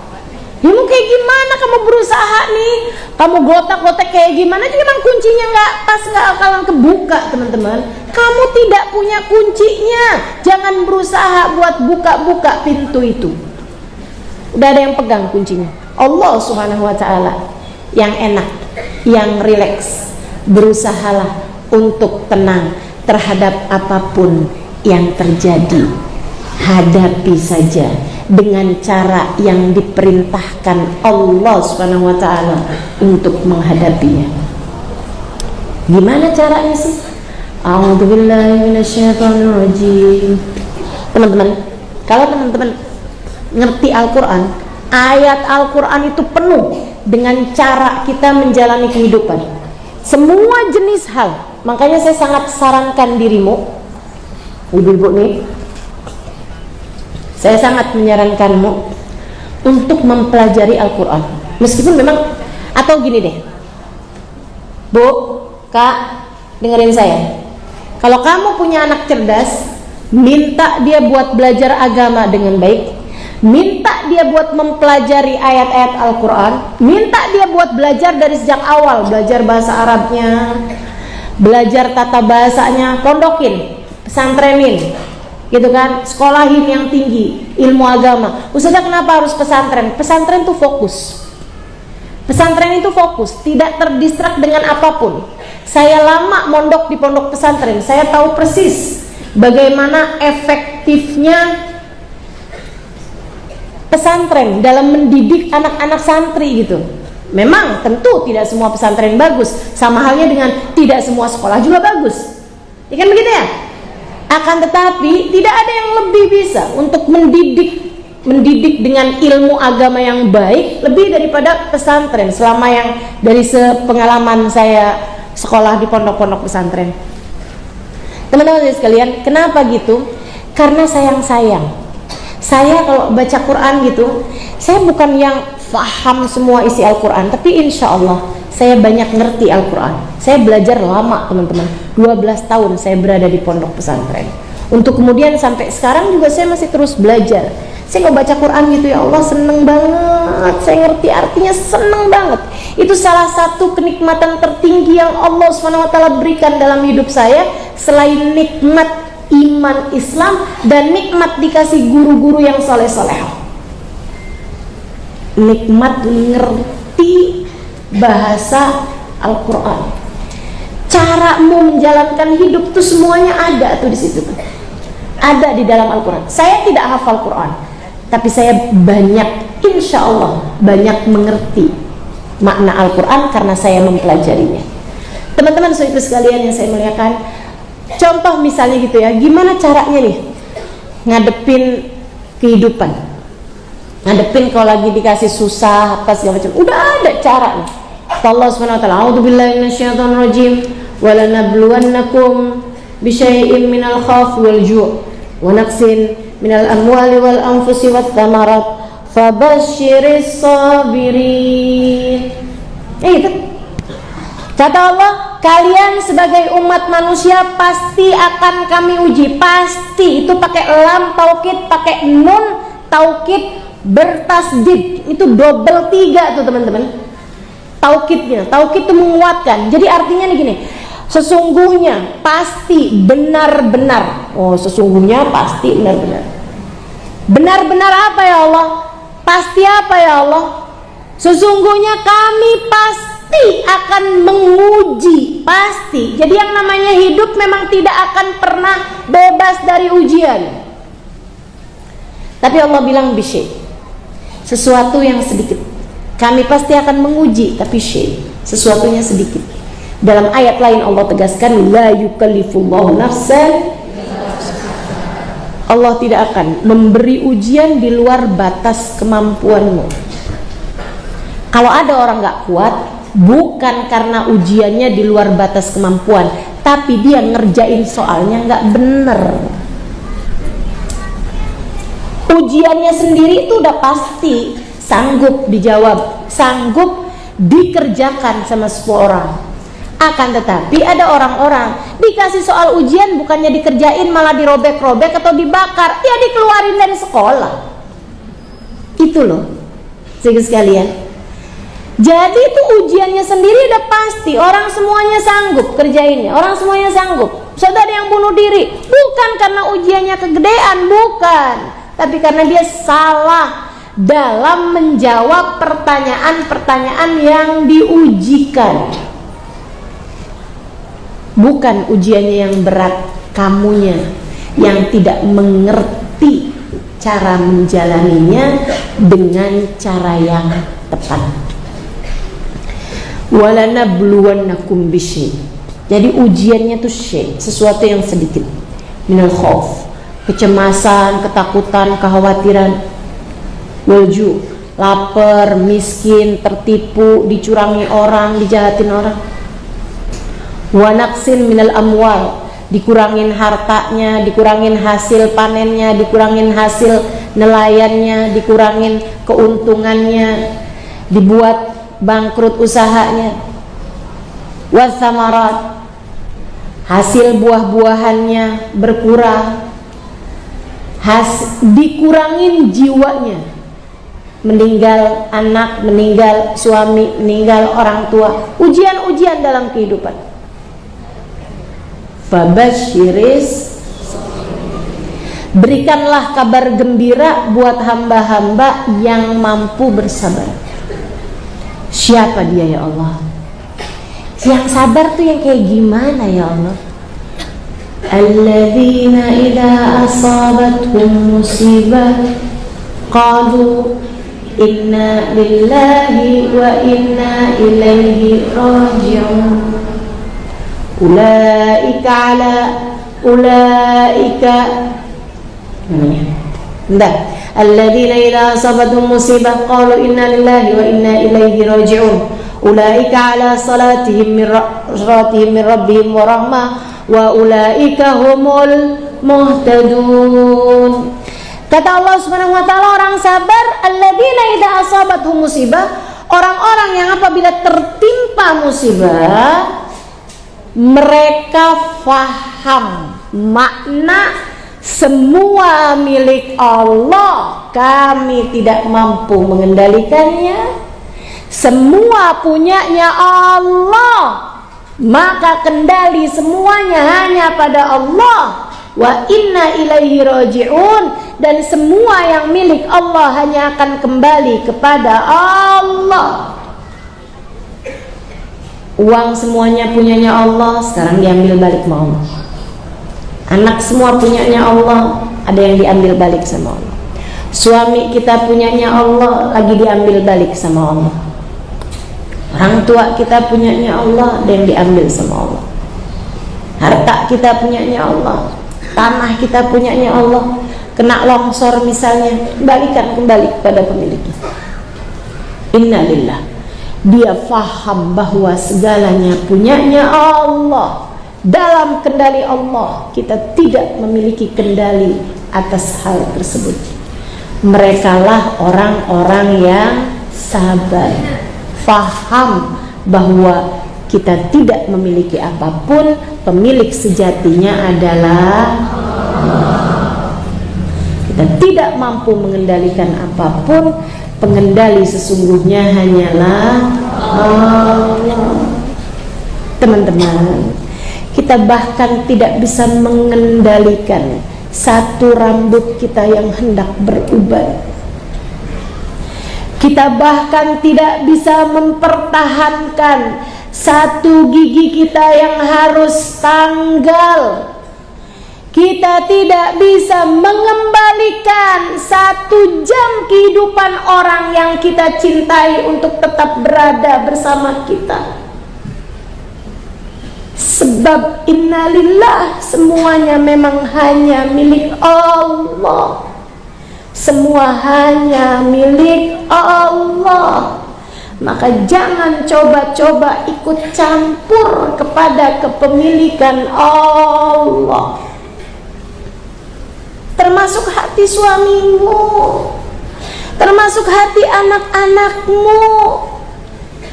Ya mau kayak gimana kamu berusaha nih, kamu gotak-gotak kayak gimana, jadi memang kuncinya nggak pas, nggak bakalan kebuka teman-teman. Kamu tidak punya kuncinya, jangan berusaha buat buka-buka pintu itu. Udah ada yang pegang kuncinya, Allah Subhanahu wa taala. Yang enak, yang rileks, berusahalah untuk tenang terhadap apapun yang terjadi. Hadapi saja dengan cara yang diperintahkan Allah Subhanahu wa taala untuk menghadapinya. Gimana caranya sih? A'udzubillahi minasyaitonirrajim. Teman-teman, kalau teman-teman ngerti Al-Qur'an, ayat Al-Qur'an itu penuh dengan cara kita menjalani kehidupan. Semua jenis hal. Makanya saya sangat sarankan dirimu, ibu-ibu nih, saya sangat menyarankanmu untuk mempelajari Al-Quran. Meskipun memang, atau gini deh, Bu, Kak, dengerin saya. Kalau kamu punya anak cerdas, minta dia buat belajar agama dengan baik, minta dia buat mempelajari ayat-ayat Al-Quran, minta dia buat belajar dari sejak awal, belajar bahasa Arabnya, belajar tata bahasanya, pondokin, pesantrenin, gitu kan, sekolahin yang tinggi, ilmu agama. Ustazah kenapa harus pesantren? Pesantren tuh fokus. Pesantren itu fokus, tidak terdistrak dengan apapun. Saya lama mondok di pondok pesantren, saya tahu persis bagaimana efektifnya pesantren dalam mendidik anak-anak santri gitu. Memang tentu tidak semua pesantren bagus, sama halnya dengan tidak semua sekolah juga bagus, ya kan begitu ya? Akan tetapi tidak ada yang lebih bisa untuk mendidik dengan ilmu agama yang baik lebih daripada pesantren, selama yang dari sepengalaman saya sekolah di pondok-pondok pesantren. Teman-teman sekalian, kenapa gitu? Karena sayang-sayang saya kalau baca Quran gitu, saya bukan yang faham semua isi Al-Quran, tapi insya Allah saya banyak ngerti Al-Quran. Saya belajar lama teman-teman, 12 tahun saya berada di pondok pesantren. Untuk kemudian sampai sekarang juga saya masih terus belajar. Saya kalau baca Quran gitu, ya Allah seneng banget, saya ngerti artinya, seneng banget. Itu salah satu kenikmatan tertinggi yang Allah SWT berikan dalam hidup saya, selain nikmat iman Islam dan nikmat dikasih guru-guru yang soleh-soleh. Nikmat mengerti bahasa Al-Quran, caramu menjalankan hidup tuh semuanya ada tuh di situ, ada di dalam Al-Quran. Saya tidak hafal Quran, tapi saya banyak, insya Allah banyak mengerti makna Al-Quran karena saya mempelajarinya. Teman-teman saudara sekalian yang saya muliakan, contoh misalnya gitu ya, gimana caranya nih ngadepin kehidupan, ngadepin kalau lagi dikasih susah apa segala macam, udah ada cara nih. Allah SWT, a'udzubillahi minasyaitonirrajim, walanabluwannakum bisyai'im minal khawfi wal ju' wa naqsin minal amwali wal anfusi wat thamarat fabasyiris sabirin. Itu kata Allah, kalian sebagai umat manusia pasti akan kami uji. Pasti itu pakai lam taukid, pakai nun taukid bertasdid, itu double 3 tuh teman-teman. Taukidnya, taukid itu menguatkan. Jadi artinya nih gini, sesungguhnya pasti benar-benar. Oh, sesungguhnya pasti benar-benar. Benar-benar apa ya Allah? Pasti apa ya Allah? Sesungguhnya kami pasti akan menguji, pasti. Jadi yang namanya hidup memang tidak akan pernah bebas dari ujian. Tapi Allah bilang bisyai, sesuatu yang sedikit. Kami pasti akan menguji, tapi syai, sesuatunya sedikit. Dalam ayat lain Allah tegaskan, la yukallifullahu nafsan, Allah tidak akan memberi ujian di luar batas kemampuanmu. Kalau ada orang gak kuat, bukan karena ujiannya di luar batas kemampuan, tapi dia ngerjain soalnya gak bener. Ujiannya sendiri itu udah pasti sanggup dijawab, sanggup dikerjakan sama semua orang. Akan tetapi ada orang-orang dikasih soal ujian, bukannya dikerjain malah dirobek-robek atau dibakar, ya dikeluarin dari sekolah. Itu loh saudara sekalian. Jadi itu ujiannya sendiri udah pasti, orang semuanya sanggup kerjainnya, orang semuanya sanggup. Saudara yang bunuh diri bukan karena ujiannya kegedean, bukan, tapi karena dia salah dalam menjawab pertanyaan-pertanyaan yang diujikan. Bukan ujiannya yang berat, kamunya yang tidak mengerti cara menjalaninya dengan cara yang tepat. Walanabluwannakum bisyai. Jadi ujiannya tuh syai, sesuatu yang sedikit. Minal khauf, kecemasan, ketakutan, kekhawatiran. Walju, lapar, miskin, tertipu, dicurangi orang, dijahatin orang. Wa naqsin minal amwal, dikurangin hartanya, dikurangin hasil panennya, dikurangin hasil nelayannya, dikurangin keuntungannya, dibuat bangkrut usahanya. Wathamarat, hasil buah-buahannya berkurang, dikurangin jiwanya, meninggal anak, meninggal suami, meninggal orang tua. Ujian-ujian dalam kehidupan. Fabasyiris, berikanlah kabar gembira buat hamba-hamba yang mampu bersabar. Siapa dia ya Allah? Yang sabar tuh yang kayak gimana ya Allah? Alladzina idza asabathum musibah qalu inna lillahi wa inna ilaihi raji'un. Ulaika alladzina idza asabathum musibah qalu inna lillahi wa inna ilaihi raji'un. Ulaika ala salatihim min rabbihim wa rahmah wa ulaika humul muhtadun. Kata Allah Subhanahu wa taala, orang sabar alladzina idza asabathum musibah, orang-orang yang apabila tertimpa musibah mereka faham makna semua milik Allah, kami tidak mampu mengendalikannya, semua punyanya Allah, maka kendali semuanya hanya pada Allah. Wa inna ilaihi raji'un, dan semua yang milik Allah hanya akan kembali kepada Allah. Uang semuanya punyanya Allah, sekarang diambil balik sama Allah. Anak semua punyanya Allah, ada yang diambil balik sama Allah. Suami kita punyanya Allah, lagi diambil balik sama Allah. Orang tua kita punyanya Allah, ada yang diambil sama Allah. Harta kita punyanya Allah, tanah kita punyanya Allah, kena longsor misalnya, balikan kembali kepada pemiliknya. Innalillah, dia faham bahwa segalanya punyanya Allah, dalam kendali Allah, kita tidak memiliki kendali atas hal tersebut. Merekalah orang-orang yang sabar, faham bahwa kita tidak memiliki apapun, pemilik sejatinya adalah Allah. Kita tidak mampu mengendalikan apapun, pengendali sesungguhnya hanyalah Allah. Teman-teman, kita bahkan tidak bisa mengendalikan satu rambut kita yang hendak beruban. Kita bahkan tidak bisa mempertahankan satu gigi kita yang harus tanggal. Kita tidak bisa mengembalikan 1 jam kehidupan orang yang kita cintai untuk tetap berada bersama kita. Sebab innalillah, semuanya memang hanya milik Allah. Semua hanya milik Allah. Maka jangan coba-coba ikut campur kepada kepemilikan Allah, termasuk hati suamimu, termasuk hati anak-anakmu.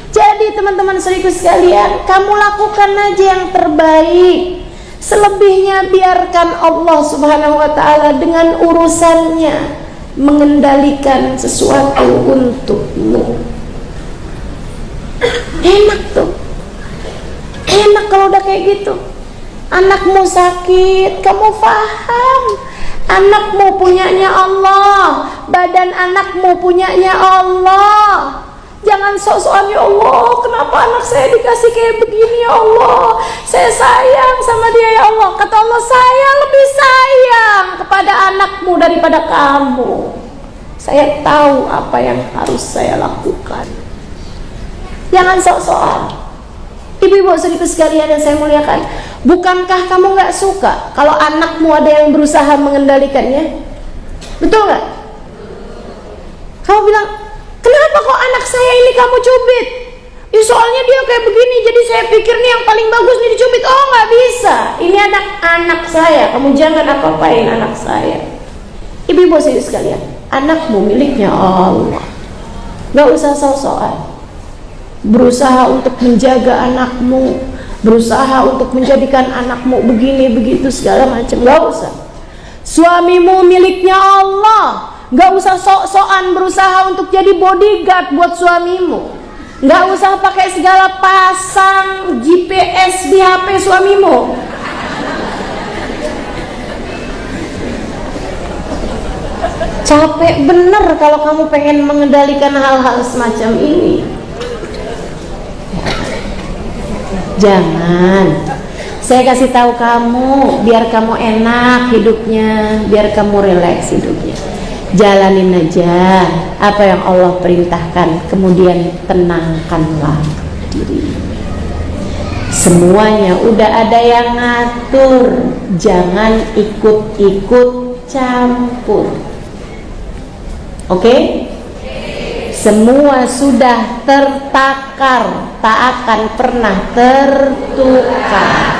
Jadi teman-teman saudaraku sekalian, kamu lakukan aja yang terbaik. Selebihnya biarkan Allah Subhanahu wa ta'ala dengan urusannya mengendalikan sesuatu untukmu. Enak tuh, enak kalau udah kayak gitu. Anakmu sakit, kamu paham anakmu punyanya Allah, badan anakmu punyanya Allah. Jangan sok-sokan, ya Allah, kenapa anak saya dikasih kayak begini ya Allah, saya sayang sama dia ya Allah. Kata Allah, saya lebih sayang kepada anakmu daripada kamu. Saya tahu apa yang harus saya lakukan. Jangan sok-sokan. Ibu-ibu saudaraku sekalian yang saya muliakan, bukankah kamu gak suka kalau anakmu ada yang berusaha mengendalikannya? Betul gak? Kamu bilang, kenapa kok anak saya ini kamu cubit? Ya soalnya dia kayak begini, jadi saya pikir nih yang paling bagus nih dicubit. Oh gak bisa, ini anak saya, kamu jangan apa-apain anak saya. Ibu-ibu saudaraku sekalian, anakmu miliknya Allah. Gak usah sok-sokan berusaha untuk menjaga anakmu, berusaha untuk menjadikan anakmu begini begitu segala macam. Gak usah. Suamimu miliknya Allah, gak usah sok-sokan berusaha untuk jadi bodyguard buat suamimu. Gak usah pakai segala pasang GPS di HP suamimu. Capek bener kalau kamu pengen mengendalikan hal-hal semacam ini. Jangan. Saya kasih tahu kamu biar kamu enak hidupnya, biar kamu rileks hidupnya. Jalanin aja apa yang Allah perintahkan, kemudian tenangkanlah diri. Semuanya udah ada yang ngatur, jangan ikut-ikut campur. Oke? Semua sudah tertakar, tak akan pernah tertukar.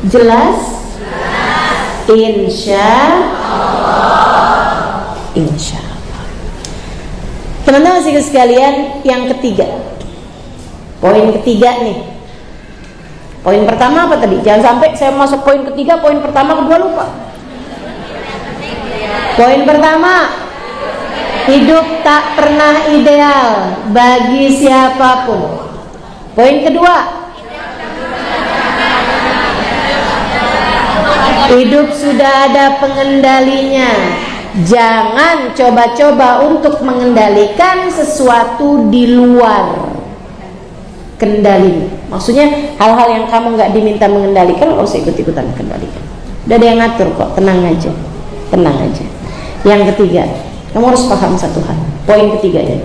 Jelas? Insya Allah. Insya Allah. Teman-teman sekalian, yang ketiga, poin ketiga nih. Poin pertama apa tadi? Jangan sampai saya masuk poin ketiga, poin pertama kedua lupa. Poin pertama, hidup tak pernah ideal bagi siapapun. Poin kedua, hidup sudah ada pengendalinya. Jangan coba-coba untuk mengendalikan sesuatu di luar kendali. Maksudnya hal-hal yang kamu nggak diminta mengendalikan, nggak usah ikut-ikutan kendalikan. Udah ada yang ngatur kok, tenang aja, tenang aja. Yang ketiga, kamu harus paham satu hal. Poin ketiga ya,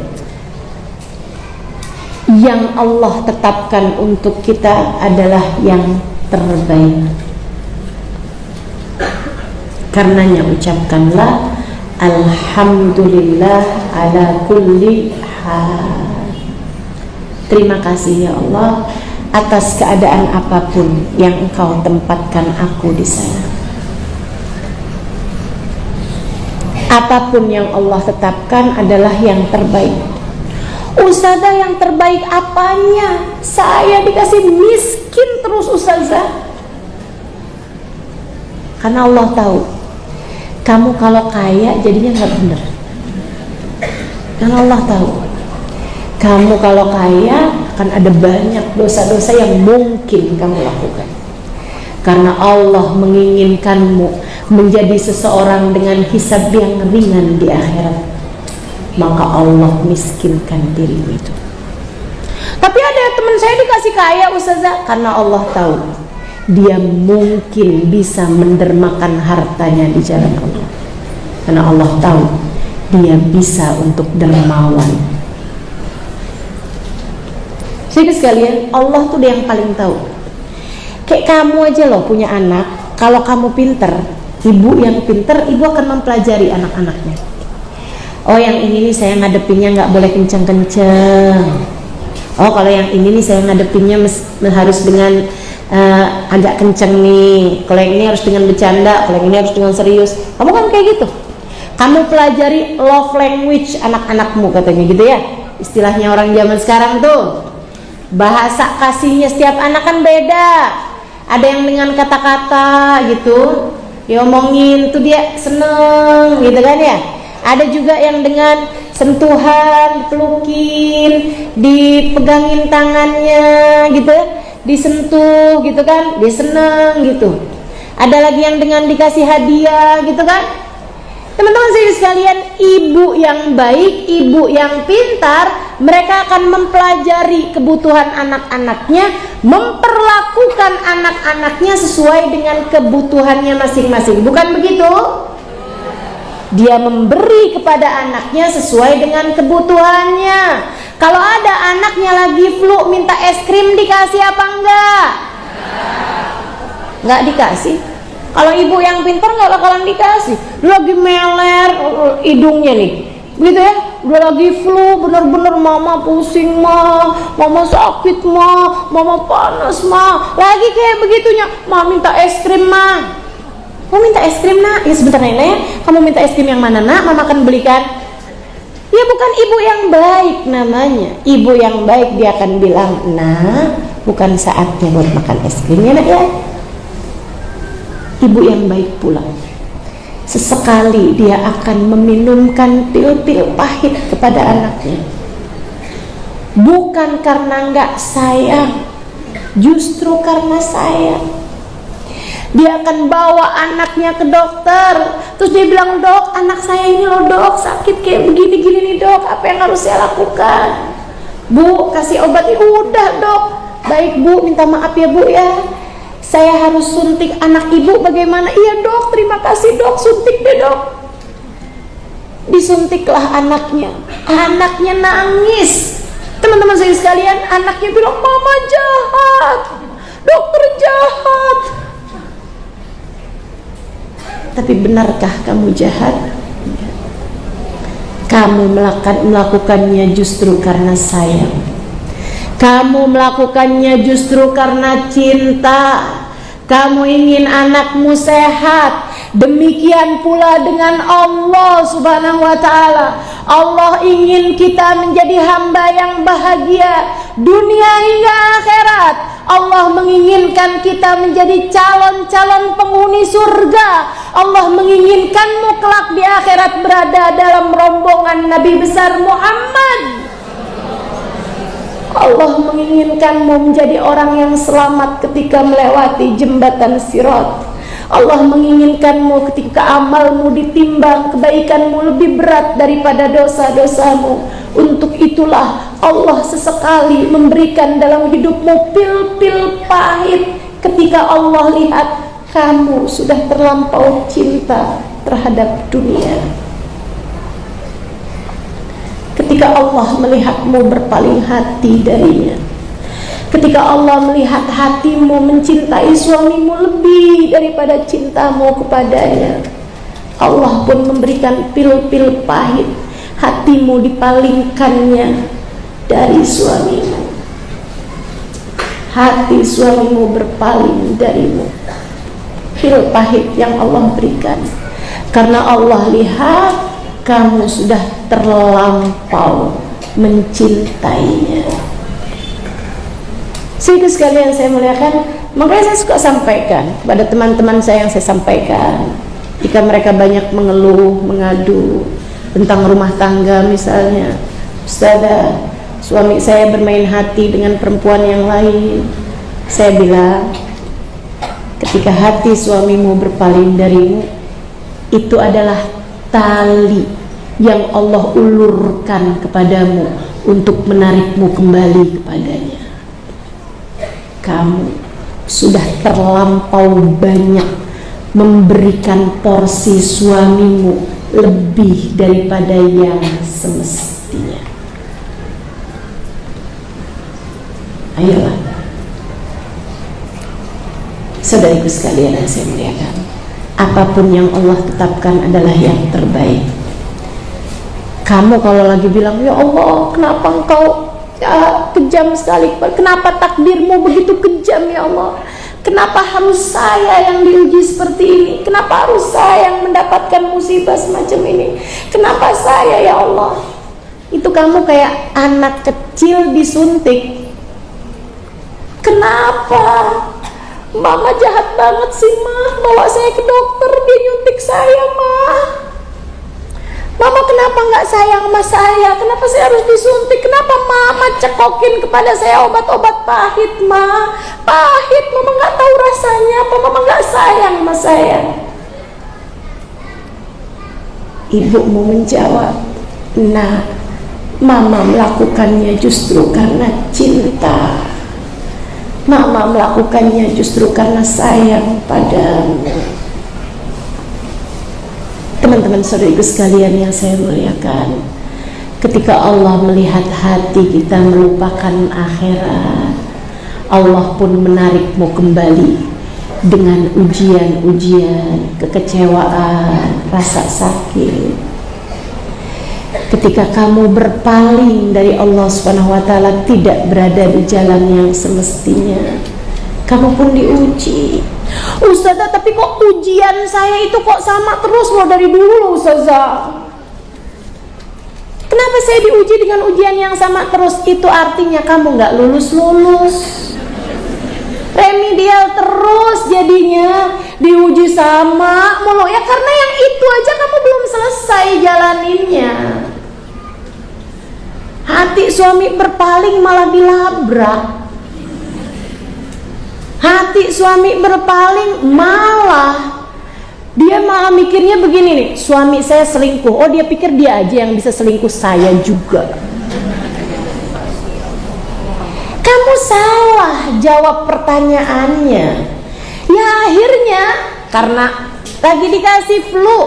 yang Allah tetapkan untuk kita adalah yang terbaik. Karenanya ucapkanlah alhamdulillah ala kulli hal. Terima kasih ya Allah atas keadaan apapun yang Engkau tempatkan aku di sana. Apapun yang Allah tetapkan adalah yang terbaik. Ustazah, yang terbaik apanya? Saya dikasih miskin terus Ustazah. Karena Allah tahu kamu kalau kaya jadinya nggak benar. Karena Allah tahu kamu kalau kaya akan ada banyak dosa-dosa yang mungkin kamu lakukan. Karena Allah menginginkanmu menjadi seseorang dengan hisab yang ringan di akhirat, maka Allah miskinkan dirimu itu. Tapi ada teman saya dikasih kaya Ustazah, karena Allah tahu dia mungkin bisa mendermakan hartanya di jalan Allah. Karena Allah tahu dia bisa untuk dermawan. Jadi sekalian, Allah tuh dia yang paling tahu. Kayak kamu aja loh punya anak, kalau kamu pinter, ibu yang pinter, ibu akan mempelajari anak-anaknya. Oh yang ini nih saya ngadepinnya nggak boleh kenceng-kenceng. Oh kalau yang ini nih saya ngadepinnya harus dengan agak kenceng nih. Kalau yang ini harus dengan bercanda, kalau yang ini harus dengan serius. Kamu kan kayak gitu. Kamu pelajari love language anak-anakmu katanya gitu ya. Istilahnya orang zaman sekarang tuh. Bahasa kasihnya setiap anak kan beda. Ada yang dengan kata-kata gitu, diomongin tuh dia seneng gitu kan ya. Ada juga yang dengan sentuhan, pelukin, dipegangin tangannya gitu, disentuh gitu kan, dia seneng gitu. Ada lagi yang dengan dikasih hadiah gitu kan. Teman-teman sekalian, ibu yang baik, ibu yang pintar, mereka akan mempelajari kebutuhan anak-anaknya, memperlakukan anak-anaknya sesuai dengan kebutuhannya masing-masing. Bukan begitu? Dia memberi kepada anaknya sesuai dengan kebutuhannya. Kalau ada anaknya lagi flu minta es krim, dikasih apa enggak? Enggak dikasih. Kalau ibu yang pintar nggak bakalan dikasih. Dia lagi meler hidungnya nih, gitu ya. Dia lagi flu, bener-bener mama pusing mah, mama sakit mah, mama panas mah. Lagi kayak begitunya, mama minta es krim mah. Mau minta es krim nak? Ya sebentar nenek, kamu minta es krim yang mana nak? Mama akan belikan. Ya bukan ibu yang baik namanya. Ibu yang baik dia akan bilang, nah bukan saatnya buat makan es krim ya nak ya. Ibu yang baik pula, sesekali dia akan meminumkan pil-pil pahit kepada anaknya. Bukan karena enggak sayang, justru karena sayang. Dia akan bawa anaknya ke dokter. Terus dia bilang, dok, anak saya ini loh dok, sakit kayak begini-gini nih dok, apa yang harus saya lakukan? Bu, kasih obat. Udah dok. Baik bu, minta maaf ya bu ya, saya harus suntik anak ibu, bagaimana? Iya dok, terima kasih dok, suntik deh dok. Disuntiklah anaknya. Anaknya nangis. Teman-teman saya sekalian, anaknya bilang, mama jahat, dokter jahat. Tapi benarkah kamu jahat? Kamu melakukannya justru karena sayang. Kamu melakukannya justru karena cinta. Kamu ingin anakmu sehat. Demikian pula dengan Allah Subhanahu wa ta'ala. Allah ingin kita menjadi hamba yang bahagia dunia hingga akhirat. Allah menginginkan kita menjadi calon-calon penghuni surga. Allah menginginkanmu kelak di akhirat berada dalam rombongan Nabi besar Muhammad. Allah menginginkanmu menjadi orang yang selamat ketika melewati jembatan Sirat. Allah menginginkanmu ketika amalmu ditimbang, kebaikanmu lebih berat daripada dosa-dosamu. Untuk itulah Allah sesekali memberikan dalam hidupmu pil-pil pahit ketika Allah lihat kamu sudah terlampau cinta terhadap dunia. Ketika Allah melihatmu berpaling hati darinya, ketika Allah melihat hatimu mencintai suamimu lebih daripada cintamu kepadanya, Allah pun memberikan pil-pil pahit. Hatimu dipalingkannya dari suamimu. Hati suamimu berpaling darimu. Pil pahit yang Allah berikan, karena Allah lihat kamu sudah terlampau mencintainya. Sehingga sekalian saya muliakan, makanya saya suka sampaikan kepada teman-teman saya yang saya sampaikan, jika mereka banyak mengeluh, mengadu tentang rumah tangga misalnya, Ustazah, suami saya bermain hati dengan perempuan yang lain. Saya bilang, ketika hati suamimu berpaling darimu, itu adalah tali yang Allah ulurkan kepadamu untuk menarikmu kembali kepadanya. Kamu sudah terlampau banyak memberikan porsi suamimu lebih daripada yang semestinya. Ayolah, saudariku sekalian yang saya muliakan, apapun yang Allah tetapkan adalah yang terbaik. Kamu kalau lagi bilang, ya Allah, kenapa engkau kejam sekali, kenapa takdirmu begitu kejam ya Allah, kenapa harus saya yang diuji seperti ini, kenapa harus saya yang mendapatkan musibah semacam ini, kenapa saya ya Allah. Itu kamu kayak anak kecil disuntik. Kenapa mama jahat banget sih mah, bawa saya ke dokter, dia nyuntik saya mah. Mama kenapa nggak sayang sama saya? Kenapa saya harus disuntik? Kenapa mama cekokin kepada saya obat-obat pahit, ma? Pahit, mama nggak tahu rasanya. Apa mama nggak sayang sama saya? Ibumu menjawab, nah, mama melakukannya justru karena cinta. Mama melakukannya justru karena sayang padamu. Teman-teman saudariku sekalian yang saya muliakan, ketika Allah melihat hati kita melupakan akhirat, Allah pun menarikmu kembali dengan ujian-ujian, kekecewaan, rasa sakit. Ketika kamu berpaling dari Allah Subhanahu wa ta'ala, tidak berada di jalan yang semestinya, kamu pun diuji. Ustazah, tapi kok ujian saya itu kok sama terus loh dari dulu loh Ustazah. Kenapa saya diuji dengan ujian yang sama terus? Itu artinya kamu nggak lulus-lulus, remedial terus, jadinya diuji sama mulu ya, karena yang itu aja kamu belum selesai jalaninnya. Hati suami berpaling malah dilabrak. Hati suami berpaling, malah dia malah mikirnya begini nih, suami saya selingkuh. Oh, dia pikir dia aja yang bisa selingkuh, saya juga. Kamu salah jawab pertanyaannya. Ya akhirnya karena lagi dikasih flu,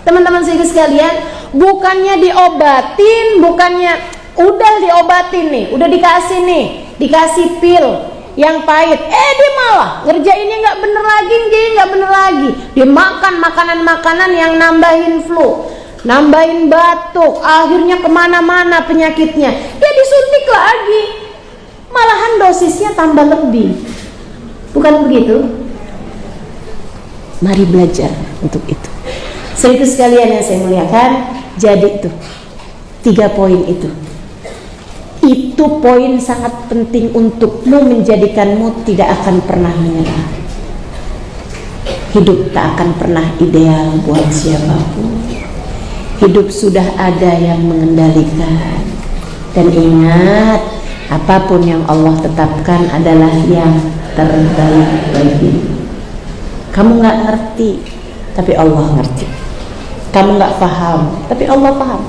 teman-teman sekalian, bukannya diobatin, bukannya udah diobatin nih, udah dikasih nih, dikasih pil yang pahit, dia malah ngerjainnya nggak bener lagi, dia makan makanan-makanan yang nambahin flu, nambahin batuk, akhirnya kemana-mana penyakitnya, dia disuntik lagi, malahan dosisnya tambah lebih. Bukan begitu? Mari belajar untuk itu. Saudara sekalian yang saya muliakan, jadi itu 3 poin itu poin sangat penting untukmu, menjadikanmu tidak akan pernah menyerah. Hidup tak akan pernah ideal buat siapapun. Hidup sudah ada yang mengendalikan. Dan ingat, apapun yang Allah tetapkan adalah yang terbaik bagimu. Kamu gak ngerti, tapi Allah ngerti. Kamu gak paham, tapi Allah paham.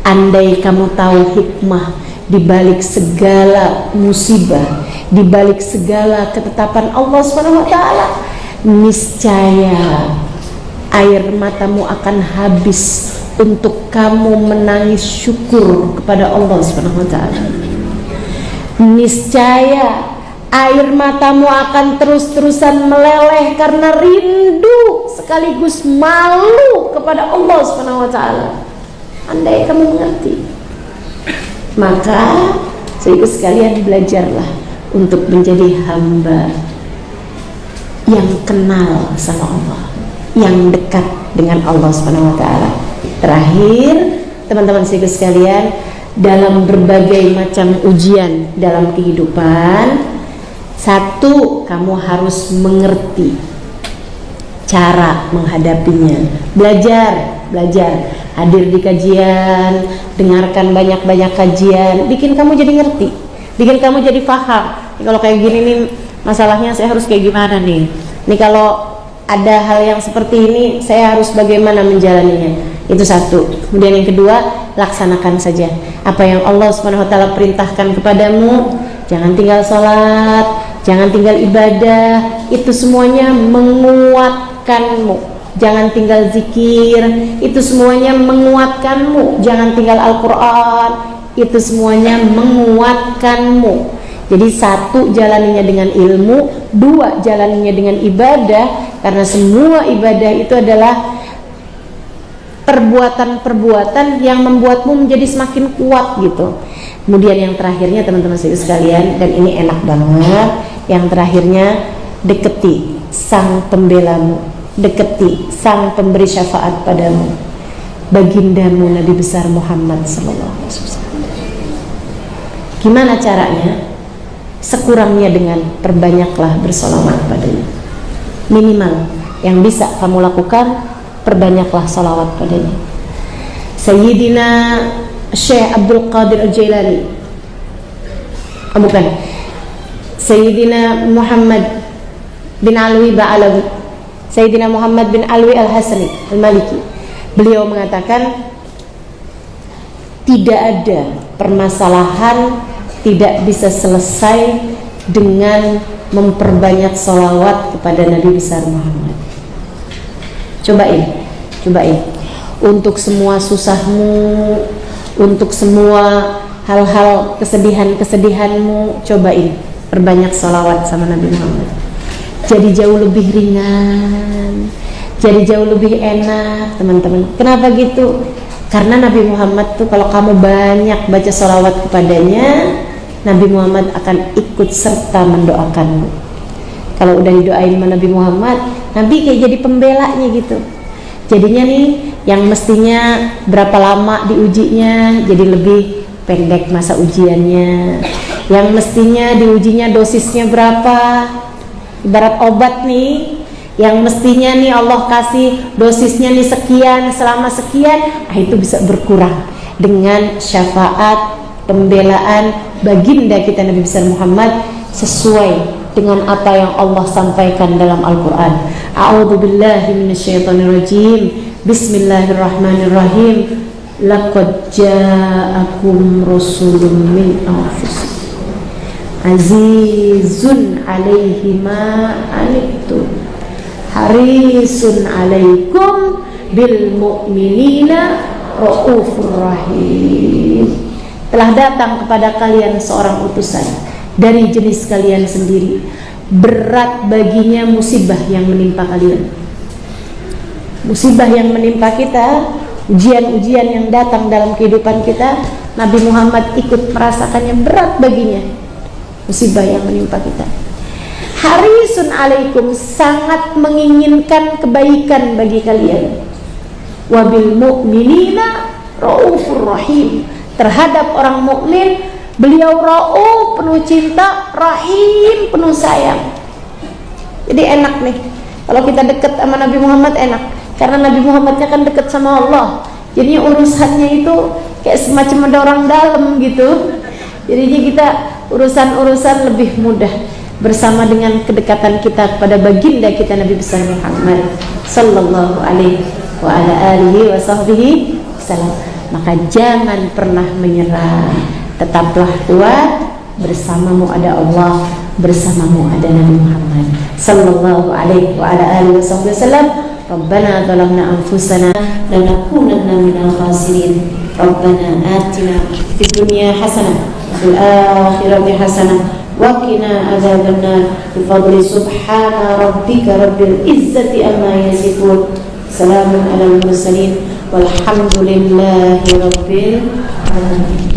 Andai kamu tahu hikmah di balik segala musibah, di balik segala ketetapan Allah SWT, niscaya air matamu akan habis untuk kamu menangis syukur kepada Allah SWT. Niscaya air matamu akan terus-terusan meleleh karena rindu sekaligus malu kepada Allah SWT. Andai kamu mengerti, maka saudara sekalian, belajarlah untuk menjadi hamba yang kenal sama Allah, yang dekat dengan Allah SWT. Terakhir, teman-teman saudara sekalian, dalam berbagai macam ujian dalam kehidupan, satu, kamu harus mengerti cara menghadapinya. Belajar, hadir di kajian, dengarkan banyak-banyak kajian, bikin kamu jadi ngerti, bikin kamu jadi paham. Kalau kayak gini nih masalahnya, saya harus kayak gimana nih? Nih kalau ada hal yang seperti ini, saya harus bagaimana menjalaninya? Itu satu. Kemudian yang kedua, laksanakan saja apa yang Allah SWT perintahkan kepadamu. Jangan tinggal sholat, jangan tinggal ibadah, itu semuanya menguatkanmu. Jangan tinggal zikir, itu semuanya menguatkanmu. Jangan tinggal Al-Quran, itu semuanya menguatkanmu. Jadi satu, jalaninya dengan ilmu. Dua, jalaninya dengan ibadah. Karena semua ibadah itu adalah perbuatan-perbuatan yang membuatmu menjadi semakin kuat gitu. Kemudian yang terakhirnya, teman-teman sekalian, dan ini enak banget, yang terakhirnya, deketi sang pembelamu, deketi sang pemberi syafaat padamu, bagindamu Nabi besar Muhammad SAW. Gimana caranya? Sekurangnya dengan perbanyaklah bersolawat padanya. Minimal yang bisa kamu lakukan, perbanyaklah salawat padanya. Sayyidina Syekh Abdul Qadir Al-Jailani, bukan, Sayyidina Muhammad bin Alwi Ba'alawi, Sayyidina Muhammad bin Alwi Al-Hasani Al-Maliki, beliau mengatakan, tidak ada permasalahan tidak bisa selesai dengan memperbanyak salawat kepada Nabi besar Muhammad. Cobain untuk semua susahmu, untuk semua hal-hal kesedihanmu, cobain perbanyak salawat sama Nabi Muhammad. Jadi jauh lebih ringan, jadi jauh lebih enak, teman-teman. Kenapa gitu? Karena Nabi Muhammad tuh, kalau kamu banyak baca salawat kepadanya, Nabi Muhammad akan ikut serta mendoakanmu. Kalau udah didoain sama Nabi Muhammad, Nabi kayak jadi pembelanya gitu. Jadinya nih, yang mestinya berapa lama diujinya, jadi lebih pendek masa ujiannya. Yang mestinya diujinya dosisnya berapa, ibarat obat nih, yang mestinya nih Allah kasih dosisnya nih sekian, selama sekian, itu bisa berkurang dengan syafaat pembelaan baginda kita Nabi besar Muhammad, sesuai dengan apa yang Allah sampaikan dalam Al-Quran. A'udzubillahi minasyaitonirrajim. Bismillahirrahmanirrahim. Laqad ja'akum rasulun min anfusikum azizun 'alaihi ma anittum harisun 'alaikum bil mu'minina raufur rahim. Telah datang kepada kalian seorang utusan dari jenis kalian sendiri, berat baginya musibah yang menimpa kalian. Musibah yang menimpa kita, ujian-ujian yang datang dalam kehidupan kita, Nabi Muhammad ikut merasakannya, berat baginya musibah yang menimpa kita. Harisun alaikum, sangat menginginkan kebaikan bagi kalian. Wabil mu'minina raufur rahim, terhadap orang mukmin beliau rauf, penuh cinta, rahim, penuh sayang. Jadi enak nih kalau kita dekat sama Nabi Muhammad, enak. Karena Nabi Muhammadnya kan dekat sama Allah, jadi urusannya itu kayak semacam ada orang dalam gitu. Jadinya kita urusan-urusan lebih mudah bersama dengan kedekatan kita kepada baginda kita Nabi besar Muhammad sallallahu alaihi wa ala alihi wa sahbihi wasallam. Maka jangan pernah menyerah, tetaplah kuat. Bersamamu ada Allah, bersamamu ada Nabi Muhammad sallallahu alaihi wa ala alihi wa sahbihi wasallam. Rabbana zalamna anfusana lanakunanna minal khasirin. Rabbana atina fid dunya hasanah fil akhirati hasanah wa qina adzabannar. Bi fadli subhana rabbika rabbil izzati amma yasifun. Salamun alal mursalin walhamdulillahi rabbil alamin.